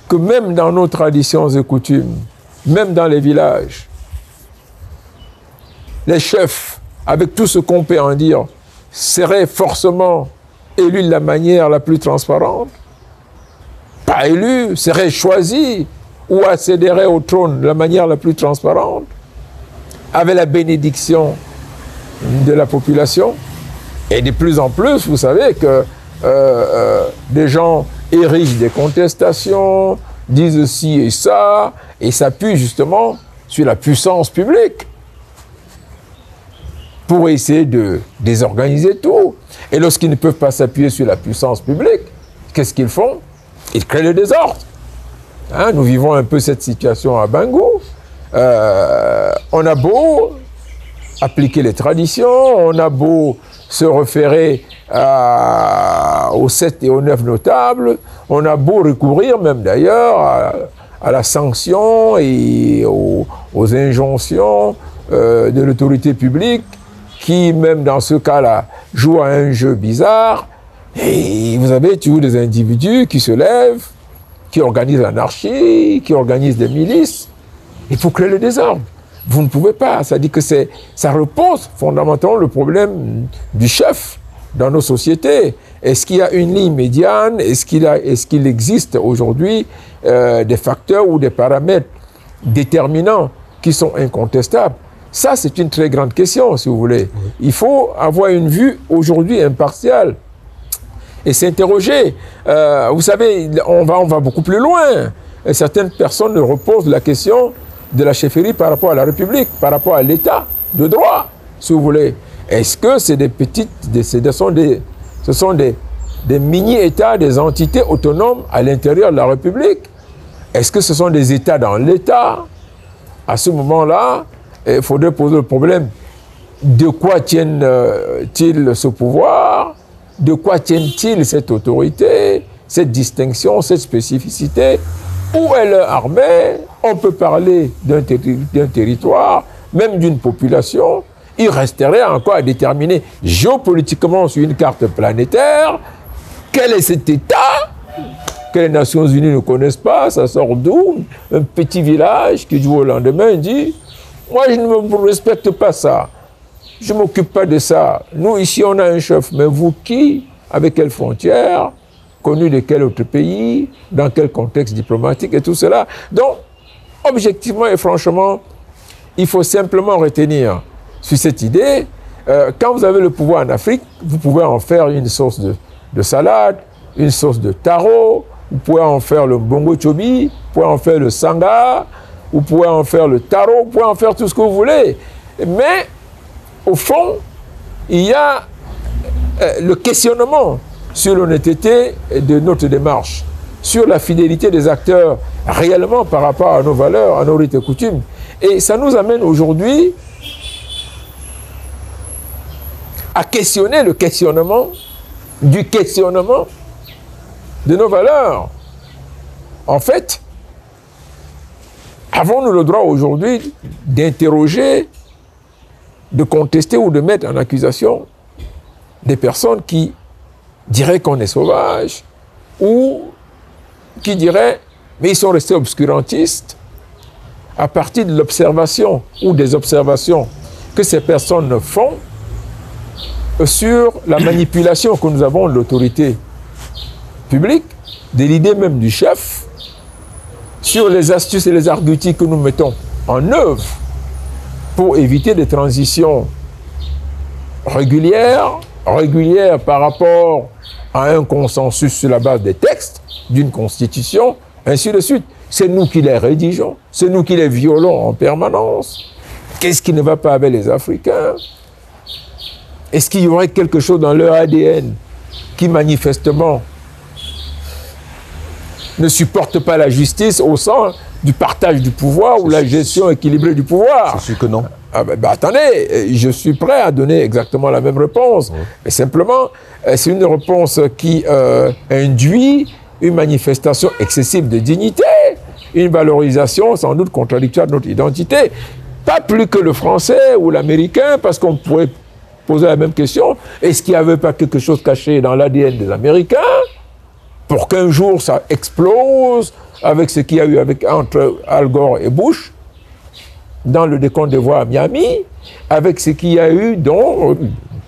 que même dans nos traditions et coutumes, même dans les villages, les chefs, avec tout ce qu'on peut en dire, serait forcément élu de la manière la plus transparente, pas élu, serait choisi ou accéderait au trône de la manière la plus transparente, avec la bénédiction de la population. Et de plus en plus, vous savez que des gens érigent des contestations, disent ci et ça, et s'appuient justement sur la puissance publique pour essayer de désorganiser tout. Et lorsqu'ils ne peuvent pas s'appuyer sur la puissance publique, qu'est-ce qu'ils font? Ils créent le désordre. Hein, nous vivons un peu cette situation à Bango. On a beau appliquer les traditions, on a beau se référer aux 7 et aux 9 notables, on a beau recourir même d'ailleurs à la sanction et aux injonctions de l'autorité publique qui, même dans ce cas-là, joue à un jeu bizarre. Et vous avez toujours des individus qui se lèvent, qui organisent l'anarchie, qui organisent des milices. Il faut créer le désordre. Vous ne pouvez pas. Ça dit que ça repose fondamentalement le problème du chef dans nos sociétés. Est-ce qu'il y a une ligne médiane? Est-ce qu'il existe aujourd'hui des facteurs ou des paramètres déterminants qui sont incontestables? Ça, c'est une très grande question, si vous voulez. Il faut avoir une vue aujourd'hui impartiale et s'interroger. Vous savez, on va beaucoup plus loin. Et certaines personnes reposent la question de la chefferie par rapport à la République, par rapport à l'État de droit, si vous voulez. Est-ce que c'est des petites, ce sont des mini-États, des entités autonomes à l'intérieur de la République? Est-ce que ce sont des États dans l'État? À ce moment-là, il faudrait poser le problème, de quoi tiennent-ils ce pouvoir? De quoi tiennent-ils cette autorité, cette distinction, cette spécificité? Où est leur armée? On peut parler d'un territoire, même d'une population. Il resterait encore à déterminer géopolitiquement sur une carte planétaire quel est cet État que les Nations Unies ne connaissent pas. Ça sort d'où? Un petit village qui, du jour au lendemain, dit « Moi, je ne respecte pas ça. Je ne m'occupe pas de ça. Nous, ici, on a un chef. Mais vous, qui? Avec quelles frontières? Connu de quel autre pays? Dans quel contexte diplomatique? Et tout cela. » Donc, objectivement et franchement, il faut simplement retenir sur cette idée, quand vous avez le pouvoir en Afrique, vous pouvez en faire une sauce de salade, une sauce de taro, vous pouvez en faire le bongo chobi, vous pouvez en faire le sanga, vous pouvez en faire le taro, vous pouvez en faire tout ce que vous voulez. Mais, au fond, il y a le questionnement sur l'honnêteté de notre démarche, sur la fidélité des acteurs réellement par rapport à nos valeurs, à nos rites et coutumes. Et ça nous amène aujourd'hui à questionner le questionnement du questionnement de nos valeurs. En fait, avons-nous le droit aujourd'hui d'interroger, de contester ou de mettre en accusation des personnes qui diraient qu'on est sauvage ou qui diraient mais ils sont restés obscurantistes à partir de l'observation ou des observations que ces personnes font sur la manipulation que nous avons de l'autorité publique, de l'idée même du chef, sur les astuces et les arguties que nous mettons en œuvre pour éviter des transitions régulières par rapport à un consensus sur la base des textes d'une constitution, ainsi de suite. C'est nous qui les rédigeons, c'est nous qui les violons en permanence. Qu'est-ce qui ne va pas avec les Africains? Est-ce qu'il y aurait quelque chose dans leur ADN qui manifestement ne supporte pas la justice au sens du partage du pouvoir ou la gestion équilibrée du pouvoir? C'est sûr que non. Attendez, je suis prêt à donner exactement la même réponse. Mais simplement, c'est une réponse qui induit une manifestation excessive de dignité, une valorisation sans doute contradictoire de notre identité. Pas plus que le français ou l'américain, parce qu'on pourrait poser la même question. Est-ce qu'il n'y avait pas quelque chose caché dans l'ADN des Américains pour qu'un jour ça explose avec ce qu'il y a eu entre Al Gore et Bush dans le décompte des voix à Miami, avec ce qu'il y a eu, donc,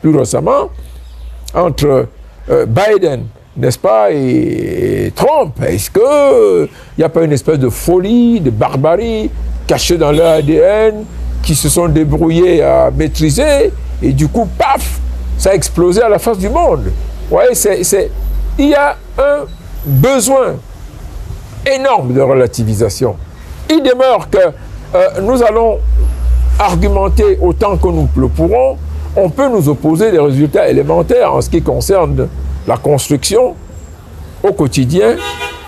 plus récemment, entre Biden, n'est-ce pas, et Trump? Est-ce qu'il n'y a pas une espèce de folie, de barbarie cachée dans leur ADN qui se sont débrouillés à maîtriser et du coup, paf, ça a explosé à la face du monde. Vous voyez, il y a un besoin énorme de relativisation. Il demeure que nous allons argumenter autant que nous le pourrons. On peut nous opposer des résultats élémentaires en ce qui concerne la construction au quotidien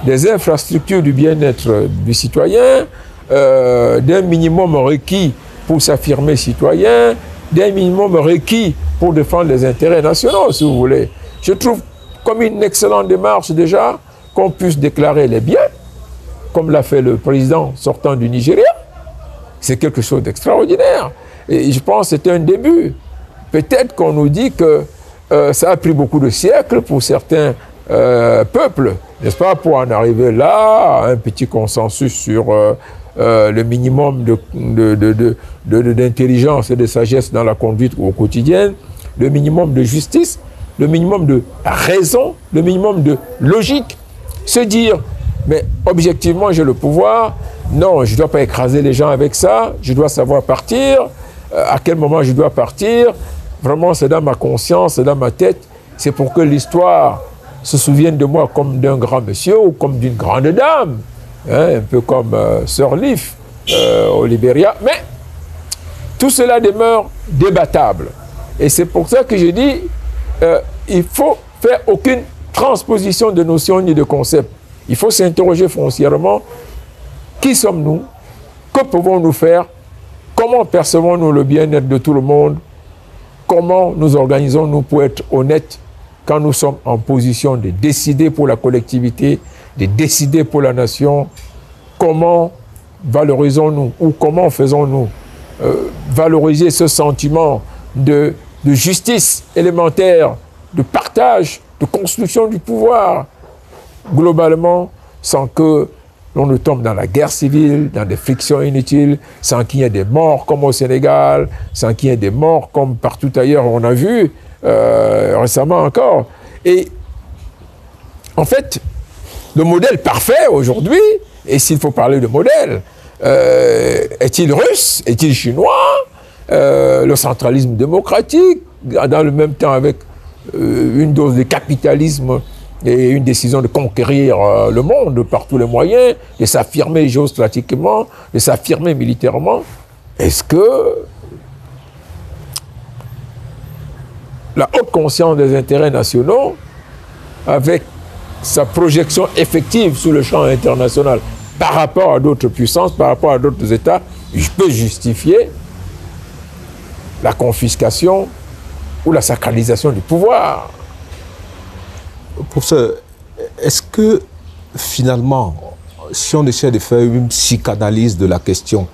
des infrastructures du bien-être du citoyen, d'un minimum requis pour s'affirmer citoyen, d'un minimum requis pour défendre les intérêts nationaux, si vous voulez. Je trouve comme une excellente démarche déjà qu'on puisse déclarer les biens, comme l'a fait le président sortant du Nigeria. C'est quelque chose d'extraordinaire. Et je pense que c'est un début. Peut-être qu'on nous dit que ça a pris beaucoup de siècles pour certains peuples, n'est-ce pas, pour en arriver là, à un petit consensus sur le minimum d'intelligence et de sagesse dans la conduite au quotidien, le minimum de justice, le minimum de raison, le minimum de logique. Se dire, mais objectivement, j'ai le pouvoir, non, je ne dois pas écraser les gens avec ça, je dois savoir partir, à quel moment je dois partir, vraiment c'est dans ma conscience, c'est dans ma tête, c'est pour que l'histoire se souvienne de moi comme d'un grand monsieur ou comme d'une grande dame, hein, un peu comme Sir Leaf au Libéria, mais tout cela demeure débattable. Et c'est pour ça que je dis, il ne faut faire aucune transposition de notions ni de concepts. Il faut s'interroger foncièrement, qui sommes-nous? Que pouvons-nous faire? Comment percevons-nous le bien-être de tout le monde? Comment nous organisons-nous pour être honnêtes quand nous sommes en position de décider pour la collectivité, de décider pour la nation? Comment valorisons-nous ou comment faisons-nous valoriser ce sentiment de justice élémentaire, de partage, de construction du pouvoir, globalement, sans que l'on ne tombe dans la guerre civile, dans des frictions inutiles, sans qu'il y ait des morts comme au Sénégal, sans qu'il y ait des morts comme partout ailleurs, on a vu récemment encore. Et en fait, le modèle parfait aujourd'hui, et s'il faut parler de modèle, est-il russe? Est-il chinois? Le centralisme démocratique, dans le même temps avec une dose de capitalisme et une décision de conquérir le monde par tous les moyens, de s'affirmer géostratégiquement, de s'affirmer militairement. Est-ce que la haute conscience des intérêts nationaux, avec sa projection effective sur le champ international par rapport à d'autres puissances, par rapport à d'autres États, peut justifier la confiscation ou la sacralisation du pouvoir? Professeur, est-ce que finalement, si on essaie de faire une psychanalyse de la question,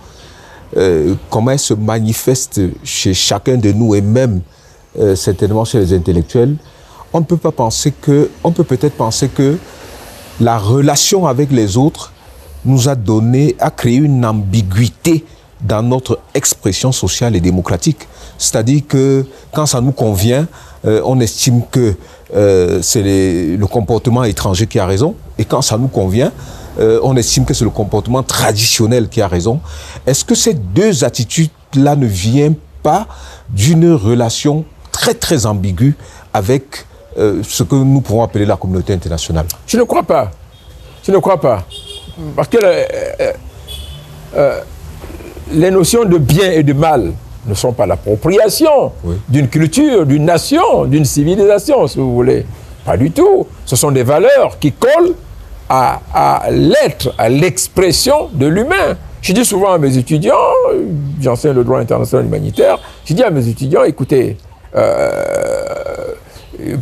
comment elle se manifeste chez chacun de nous et même certainement chez les intellectuels, on ne peut pas penser que, on peut peut-être penser que la relation avec les autres nous a créé une ambiguïté dans notre expression sociale et démocratique. C'est-à-dire que quand ça nous convient, on estime que c'est le comportement étranger qui a raison, et quand ça nous convient, on estime que c'est le comportement traditionnel qui a raison. Est-ce que ces deux attitudes-là ne viennent pas d'une relation très très ambiguë avec ce que nous pouvons appeler la communauté internationale? Je ne crois pas. Je ne crois pas. Parce que les notions de bien et de mal ne sont pas l'appropriation d'une culture, d'une nation, d'une civilisation, si vous voulez. Pas du tout. Ce sont des valeurs qui collent à l'être, à l'expression de l'humain. Je dis souvent à mes étudiants, j'enseigne le droit international humanitaire, je dis à mes étudiants, écoutez,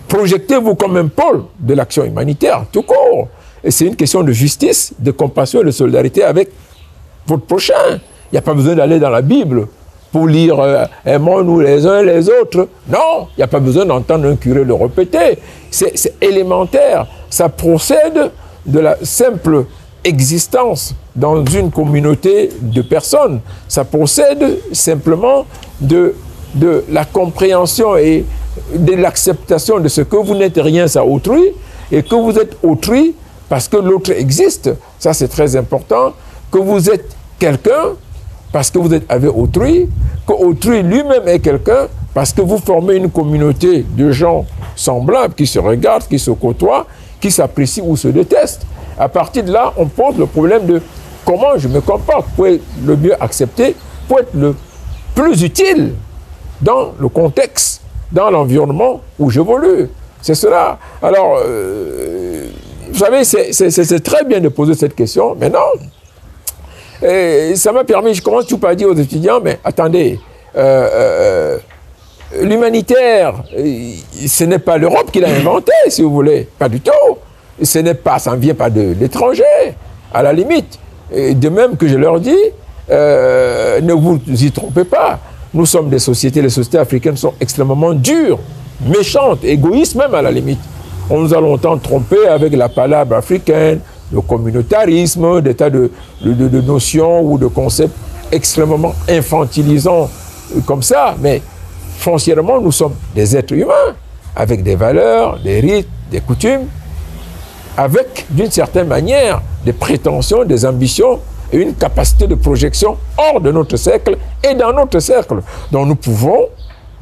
projectez-vous comme un pôle de l'action humanitaire, tout court. Et c'est une question de justice, de compassion et de solidarité avec votre prochain. Il n'y a pas besoin d'aller dans la Bible pour lire « aimons-nous les uns les autres ». Non, il n'y a pas besoin d'entendre un curé le répéter. C'est élémentaire. Ça procède de la simple existence dans une communauté de personnes. Ça procède simplement de la compréhension et de l'acceptation de ce que vous n'êtes rien sans autrui et que vous êtes autrui parce que l'autre existe. Ça, c'est très important. Que vous êtes quelqu'un parce que vous êtes avec autrui, que autrui lui-même est quelqu'un parce que vous formez une communauté de gens semblables qui se regardent, qui se côtoient, qui s'apprécient ou se détestent. À partir de là, on pose le problème de comment je me comporte pour être le mieux accepté, pour être le plus utile dans le contexte, dans l'environnement où j'évolue. C'est cela. Alors, vous savez, c'est très bien de poser cette question, mais non. Et ça m'a permis, je commence tout par dire aux étudiants, mais attendez, l'humanitaire, ce n'est pas l'Europe qui l'a inventé, si vous voulez, pas du tout. Ce n'est pas, ça ne vient pas de l'étranger, à la limite. Et de même que je leur dis, ne vous y trompez pas. Nous sommes des sociétés, les sociétés africaines sont extrêmement dures, méchantes, égoïstes même à la limite. On nous a longtemps trompés avec la palabre africaine, le communautarisme, des tas de notions ou de concepts extrêmement infantilisants comme ça. Mais foncièrement, nous sommes des êtres humains avec des valeurs, des rites, des coutumes, avec d'une certaine manière des prétentions, des ambitions et une capacité de projection hors de notre cercle et dans notre cercle. Donc nous pouvons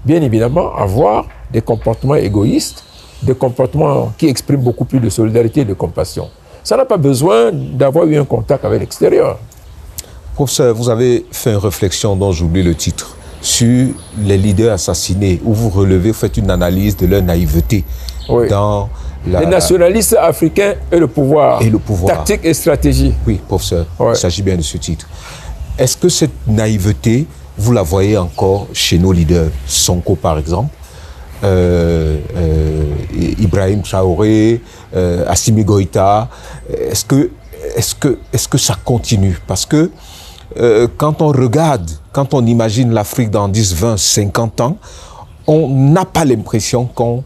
bien évidemment avoir des comportements égoïstes, des comportements qui expriment beaucoup plus de solidarité et de compassion. Ça n'a pas besoin d'avoir eu un contact avec l'extérieur. Professeur, vous avez fait une réflexion dont j'oublie le titre, sur les leaders assassinés, où vous relevez, vous faites une analyse de leur naïveté dans les nationalistes africains et le pouvoir. Tactique et stratégie. Oui, professeur, il s'agit bien de ce titre. Est-ce que cette naïveté, vous la voyez encore chez nos leaders, Sonko par exemple, Ibrahim Traoré, Assimi Goïta, est-ce que ça continue? Parce que quand on regarde, quand on imagine l'Afrique dans 10, 20, 50 ans, on n'a pas l'impression qu'on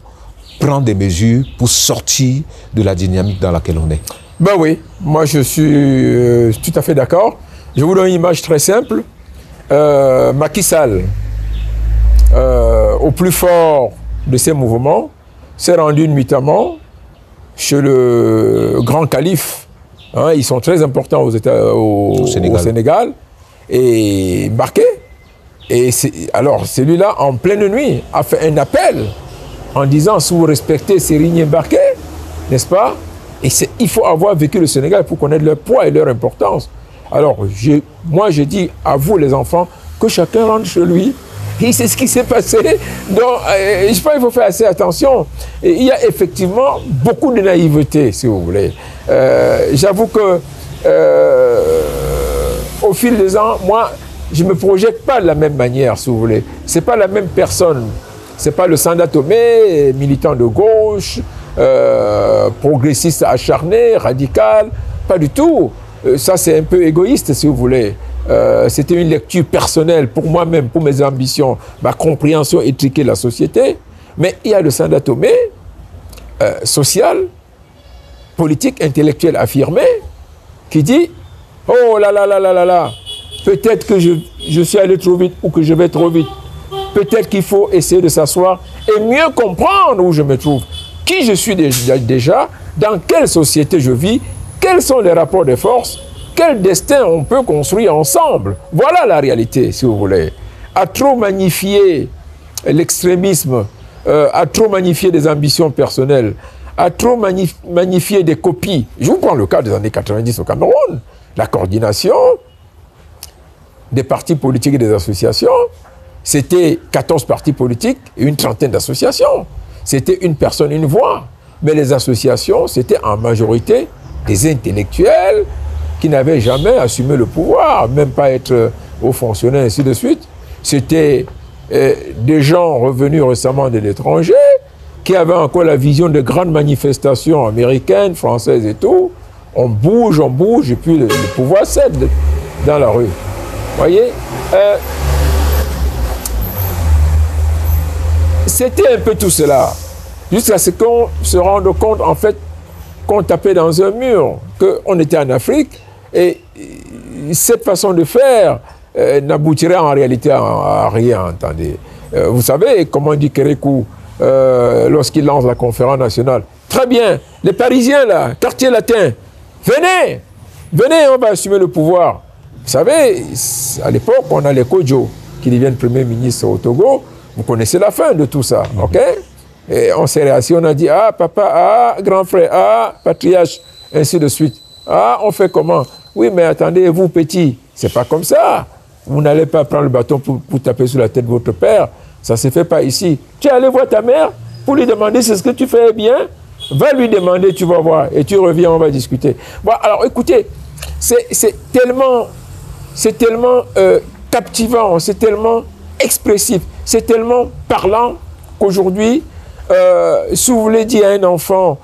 prend des mesures pour sortir de la dynamique dans laquelle on est. Ben oui, moi je suis tout à fait d'accord. Je vous donne une image très simple. Macky Sall, au plus fort de ces mouvements, s'est rendu nuitamment chez le grand calife. Hein, ils sont très importants au Sénégal. Et Mbacké. Et alors celui-là, en pleine nuit, a fait un appel en disant, si vous respectez Serigne Mbacké, n'est-ce pas? Et il faut avoir vécu le Sénégal pour connaître leur poids et leur importance. Alors, moi, je dis à vous, les enfants, que chacun rentre chez lui. Et c'est ce qui s'est passé. Donc, je pense qu'il faut faire assez attention. Et il y a effectivement beaucoup de naïveté, si vous voulez. J'avoue que, au fil des ans, moi, je ne me projette pas de la même manière, si vous voulez. Ce n'est pas la même personne. Ce n'est pas le Sanda Tomé, militant de gauche, progressiste acharné, radical. Pas du tout. Ça, c'est un peu égoïste, si vous voulez. C'était une lecture personnelle pour moi-même, pour mes ambitions, ma compréhension étriquée de la société. Mais il y a le Sanda Tomé, social, politique, intellectuel affirmé, qui dit « Oh là là là là là là, peut-être que je suis allé trop vite ou que je vais trop vite. Peut-être qu'il faut essayer de s'asseoir et mieux comprendre où je me trouve. Qui je suis déjà, dans quelle société je vis, quels sont les rapports de force, quel destin on peut construire ensemble. » Voilà la réalité, si vous voulez. À trop magnifier l'extrémisme, à trop magnifier des ambitions personnelles, à trop magnifier des copies. Je vous prends le cas des années 90 au Cameroun. La coordination des partis politiques et des associations, c'était 14 partis politiques et une trentaine d'associations. C'était une personne, une voix. Mais les associations, c'était en majorité des intellectuels qui n'avaient jamais assumé le pouvoir, même pas être hauts fonctionnaires, ainsi de suite. C'était des gens revenus récemment de l'étranger, qui avaient encore la vision de grandes manifestations américaines, françaises et tout. On bouge, et puis le pouvoir cède dans la rue. Vous voyez, c'était un peu tout cela, jusqu'à ce qu'on se rende compte, en fait, qu'on tapait dans un mur, qu'on était en Afrique, et cette façon de faire n'aboutirait en réalité à rien, entendez. Vous savez, comme on dit Kérékou, lorsqu'il lance la conférence nationale. Très bien, les Parisiens là, quartier latin, venez, on va assumer le pouvoir. Vous savez, à l'époque, on a les Kodjo qui deviennent Premier ministre au Togo. Vous connaissez la fin de tout ça, ok? Et on s'est réassis, on a dit, ah papa, ah grand frère, ah patriarche, ainsi de suite. Ah, on fait comment? Oui, mais attendez, vous petit, c'est pas comme ça. Vous n'allez pas prendre le bâton pour taper sur la tête de votre père. Ça ne se fait pas ici. Tu es allé voir ta mère pour lui demander si ce que tu fais bien. Va lui demander, tu vas voir. Et tu reviens, on va discuter. Bon, alors écoutez, c'est tellement captivant, c'est tellement expressif, c'est tellement parlant qu'aujourd'hui, si vous voulez dire à un enfant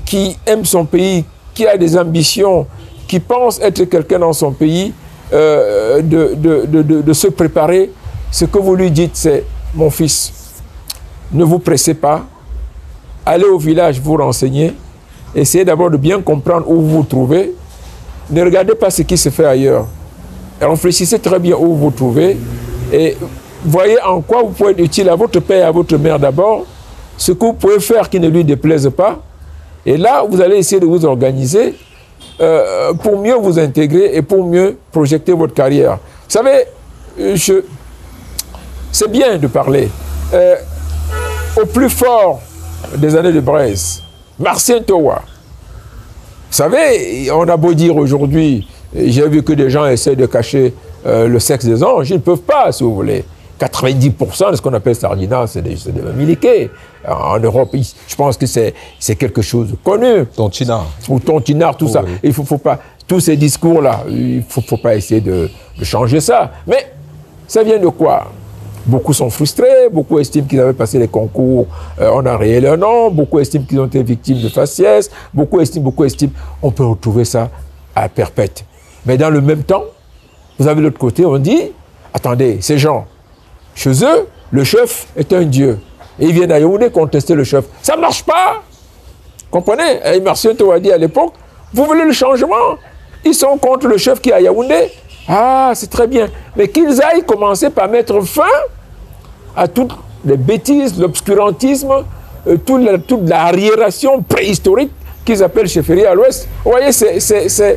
qui aime son pays, qui a des ambitions, qui pense être quelqu'un dans son pays, de se préparer, ce que vous lui dites, c'est « Mon fils, ne vous pressez pas, allez au village vous renseigner, essayez d'abord de bien comprendre où vous vous trouvez, ne regardez pas ce qui se fait ailleurs, réfléchissez très bien où vous vous trouvez, et voyez en quoi vous pouvez être utile à votre père et à votre mère d'abord, ce que vous pouvez faire qui ne lui déplaise pas, et là, vous allez essayer de vous organiser pour mieux vous intégrer et pour mieux projeter votre carrière. Vous savez, c'est bien de parler. Au plus fort des années de Braise, Martien Towa. Vous savez, on a beau dire aujourd'hui, j'ai vu que des gens essaient de cacher le sexe des anges, ils ne peuvent pas, si vous voulez. 90% de ce qu'on appelle Sardina, c'est des miliqués. En Europe, je pense que c'est quelque chose de connu. Tontinard. Ou tontinard, tout ça. Oui. Il faut pas, tous ces discours-là, il ne faut pas essayer de changer ça. Mais ça vient de quoi? Beaucoup sont frustrés, beaucoup estiment qu'ils avaient passé les concours, on a rayé leur nom, beaucoup estiment qu'ils ont été victimes de faciès, beaucoup estiment. On peut retrouver ça à perpète. Mais dans le même temps, vous avez de l'autre côté, on dit, attendez, ces gens, chez eux, le chef est un dieu. Et ils viennent à Yaoundé contester le chef. Ça ne marche pas. Comprenez? Et Martien Towa dit à l'époque, vous voulez le changement? Ils sont contre le chef qui est à Yaoundé. Ah, c'est très bien. Mais qu'ils aillent commencer par mettre fin à toutes les bêtises, l'obscurantisme, toute l'arriération préhistorique qu'ils appellent chefferie à l'ouest. Vous voyez, c'est...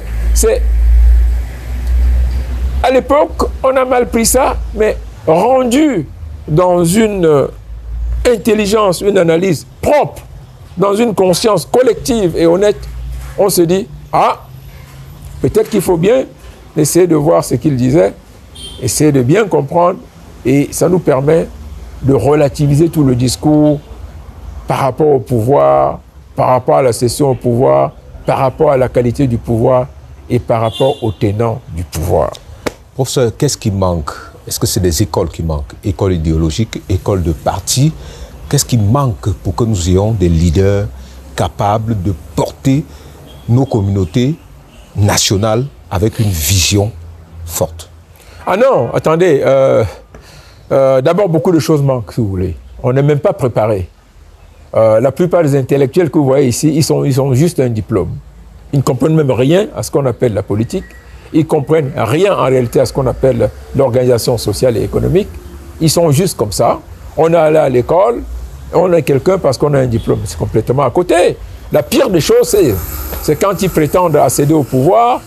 À l'époque, on a mal pris ça, mais rendu dans une intelligence, une analyse propre, dans une conscience collective et honnête, on se dit, ah, peut-être qu'il faut bien essayer de voir ce qu'il disait, essayer de bien comprendre, et ça nous permet de relativiser tout le discours par rapport au pouvoir, par rapport à la cession au pouvoir, par rapport à la qualité du pouvoir et par rapport aux tenants du pouvoir. Professeur, qu'est-ce qui manque? Est-ce que c'est des écoles qui manquent? Écoles idéologiques, écoles de parti? Qu'est-ce qui manque pour que nous ayons des leaders capables de porter nos communautés nationales avec une vision forte? Ah non, attendez. D'abord, beaucoup de choses manquent, si vous voulez. On n'est même pas préparé. La plupart des intellectuels que vous voyez ici, ils ont juste un diplôme. Ils ne comprennent même rien à ce qu'on appelle la politique. Ils ne comprennent rien en réalité à ce qu'on appelle l'organisation sociale et économique. Ils sont juste comme ça. On est allé à l'école, on est quelqu'un parce qu'on a un diplôme. C'est complètement à côté. La pire des choses, c'est quand ils prétendent accéder au pouvoir,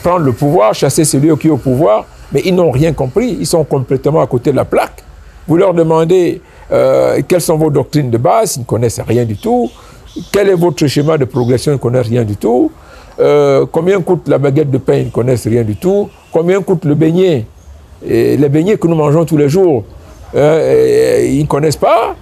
prendre le pouvoir, chasser celui qui est au pouvoir, mais ils n'ont rien compris. Ils sont complètement à côté de la plaque. Vous leur demandez quelles sont vos doctrines de base, ils ne connaissent rien du tout. Quel est votre schéma de progression, ils ne connaissent rien du tout. Combien coûte la baguette de pain, ils ne connaissent rien du tout. Combien coûte le beignet? Et les beignets que nous mangeons tous les jours, ils ne connaissent pas.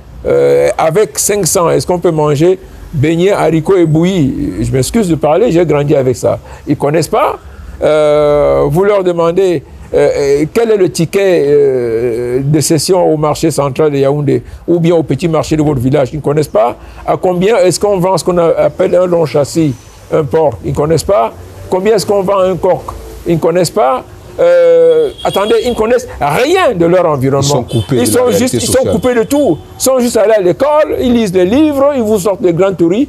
Avec 500, est-ce qu'on peut manger beignets, haricots et bouillis? Je m'excuse de parler, j'ai grandi avec ça. Ils ne connaissent pas. Vous leur demandez quel est le ticket de cession au marché central de Yaoundé ou bien au petit marché de votre village? Ils ne connaissent pas. À combien est-ce qu'on vend ce qu'on appelle un long châssis, un porc? Ils ne connaissent pas. Combien est-ce qu'on vend un coq? Ils ne connaissent pas. Attendez, ils ne connaissent rien de leur environnement. Ils sont coupés de tout. Ils sont juste allés à l'école, ils lisent des livres, ils vous sortent des grands touris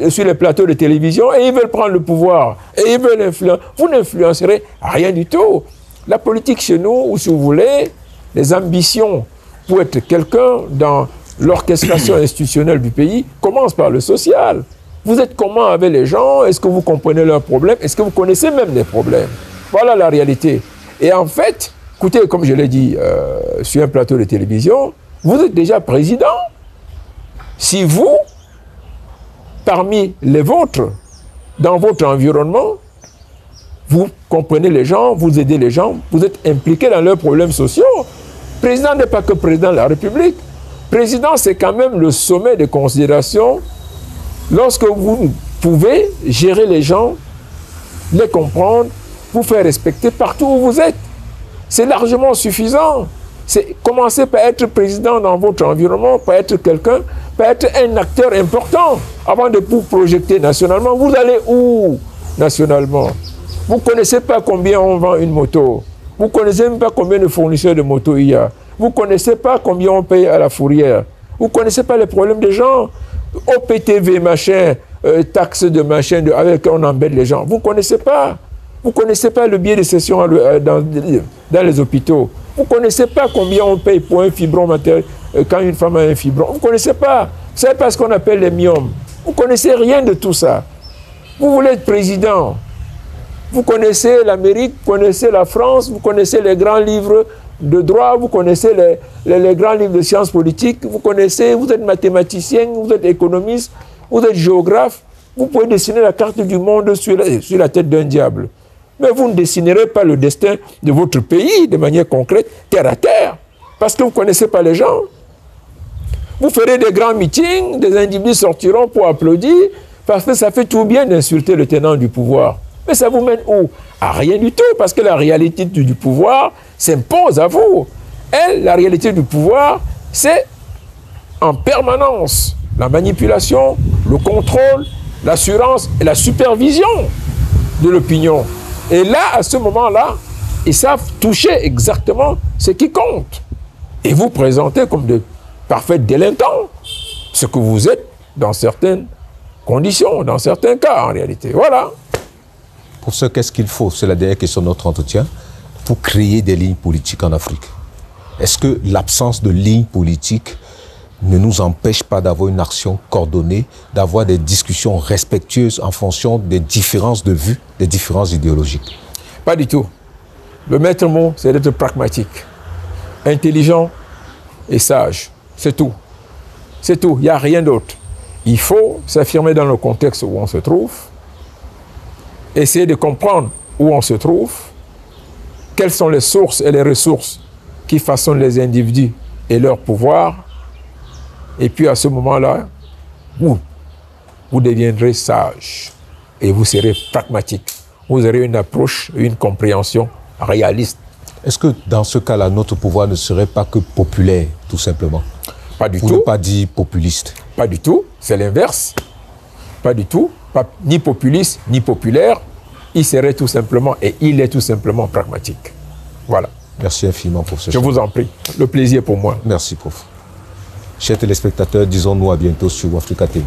sur les plateaux de télévision et ils veulent prendre le pouvoir. Et ils veulent influencer. Vous n'influencerez rien du tout. La politique chez nous, ou si vous voulez, les ambitions pour être quelqu'un dans l'orchestration institutionnelle du pays commence par le social. Vous êtes comment avec les gens? Est-ce que vous comprenez leurs problèmes? Est-ce que vous connaissez même les problèmes? Voilà la réalité. Et en fait, écoutez, comme je l'ai dit sur un plateau de télévision, vous êtes déjà président. Si vous, parmi les vôtres, dans votre environnement, vous comprenez les gens, vous aidez les gens, vous êtes impliqués dans leurs problèmes sociaux. Président n'est pas que président de la République. Président, c'est quand même le sommet de considération lorsque vous pouvez gérer les gens, les comprendre, vous faire respecter partout où vous êtes. C'est largement suffisant. Commencez par être président dans votre environnement, par être quelqu'un, par être un acteur important avant de vous projeter nationalement. Vous allez où nationalement? Vous ne connaissez pas combien on vend une moto. Vous ne connaissez même pas combien de fournisseurs de motos il y a. Vous ne connaissez pas combien on paye à la fourrière. Vous ne connaissez pas les problèmes des gens. OPTV, machin, taxes de machin, avec on embête les gens. Vous ne connaissez pas. Vous ne connaissez pas le billet de session dans les hôpitaux. Vous ne connaissez pas combien on paye pour un fibron matériel quand une femme a un fibron. Vous ne connaissez pas. Vous savez pas ce qu'on appelle les myomes. Vous ne connaissez rien de tout ça. Vous voulez être président. Vous connaissez l'Amérique, vous connaissez la France, vous connaissez les grands livres de droit, vous connaissez les grands livres de sciences politiques, vous connaissez, vous êtes mathématicien, vous êtes économiste, vous êtes géographe. Vous pouvez dessiner la carte du monde sur la tête d'un diable. Mais vous ne dessinerez pas le destin de votre pays de manière concrète, terre à terre, parce que vous ne connaissez pas les gens. Vous ferez des grands meetings, des individus sortiront pour applaudir, parce que ça fait tout bien d'insulter le tenant du pouvoir. Mais ça vous mène où? À rien du tout, parce que la réalité du pouvoir s'impose à vous. La réalité du pouvoir, c'est en permanence la manipulation, le contrôle, l'assurance et la supervision de l'opinion. Et là, à ce moment-là, ils savent toucher exactement ce qui compte. Et vous présentez comme de parfaits délinquants ce que vous êtes dans certaines conditions, dans certains cas en réalité. Voilà. Pour ce qu'est-ce qu'il faut, c'est la dernière question de notre entretien, pour créer des lignes politiques en Afrique? Est-ce que l'absence de lignes politiques ne nous empêche pas d'avoir une action coordonnée, d'avoir des discussions respectueuses en fonction des différences de vues, des différences idéologiques? Pas du tout. Le maître mot, c'est d'être pragmatique, intelligent et sage. C'est tout. C'est tout. Il n'y a rien d'autre. Il faut s'affirmer dans le contexte où on se trouve, essayer de comprendre où on se trouve, quelles sont les sources et les ressources qui façonnent les individus et leur pouvoir. Et puis à ce moment-là, vous deviendrez sage et vous serez pragmatique. Vous aurez une approche, une compréhension réaliste. Est-ce que dans ce cas-là, notre pouvoir ne serait pas que populaire, tout simplement? Pas du tout. Pour ne pas dire populiste. Pas du tout, c'est l'inverse. Pas du tout. Ni populiste, ni populaire. Il serait tout simplement, et il est tout simplement pragmatique. Voilà. Merci infiniment pour ce Je vous en prie. Le plaisir pour moi. Merci, prof. Chers téléspectateurs, disons-nous à bientôt sur Africa TV.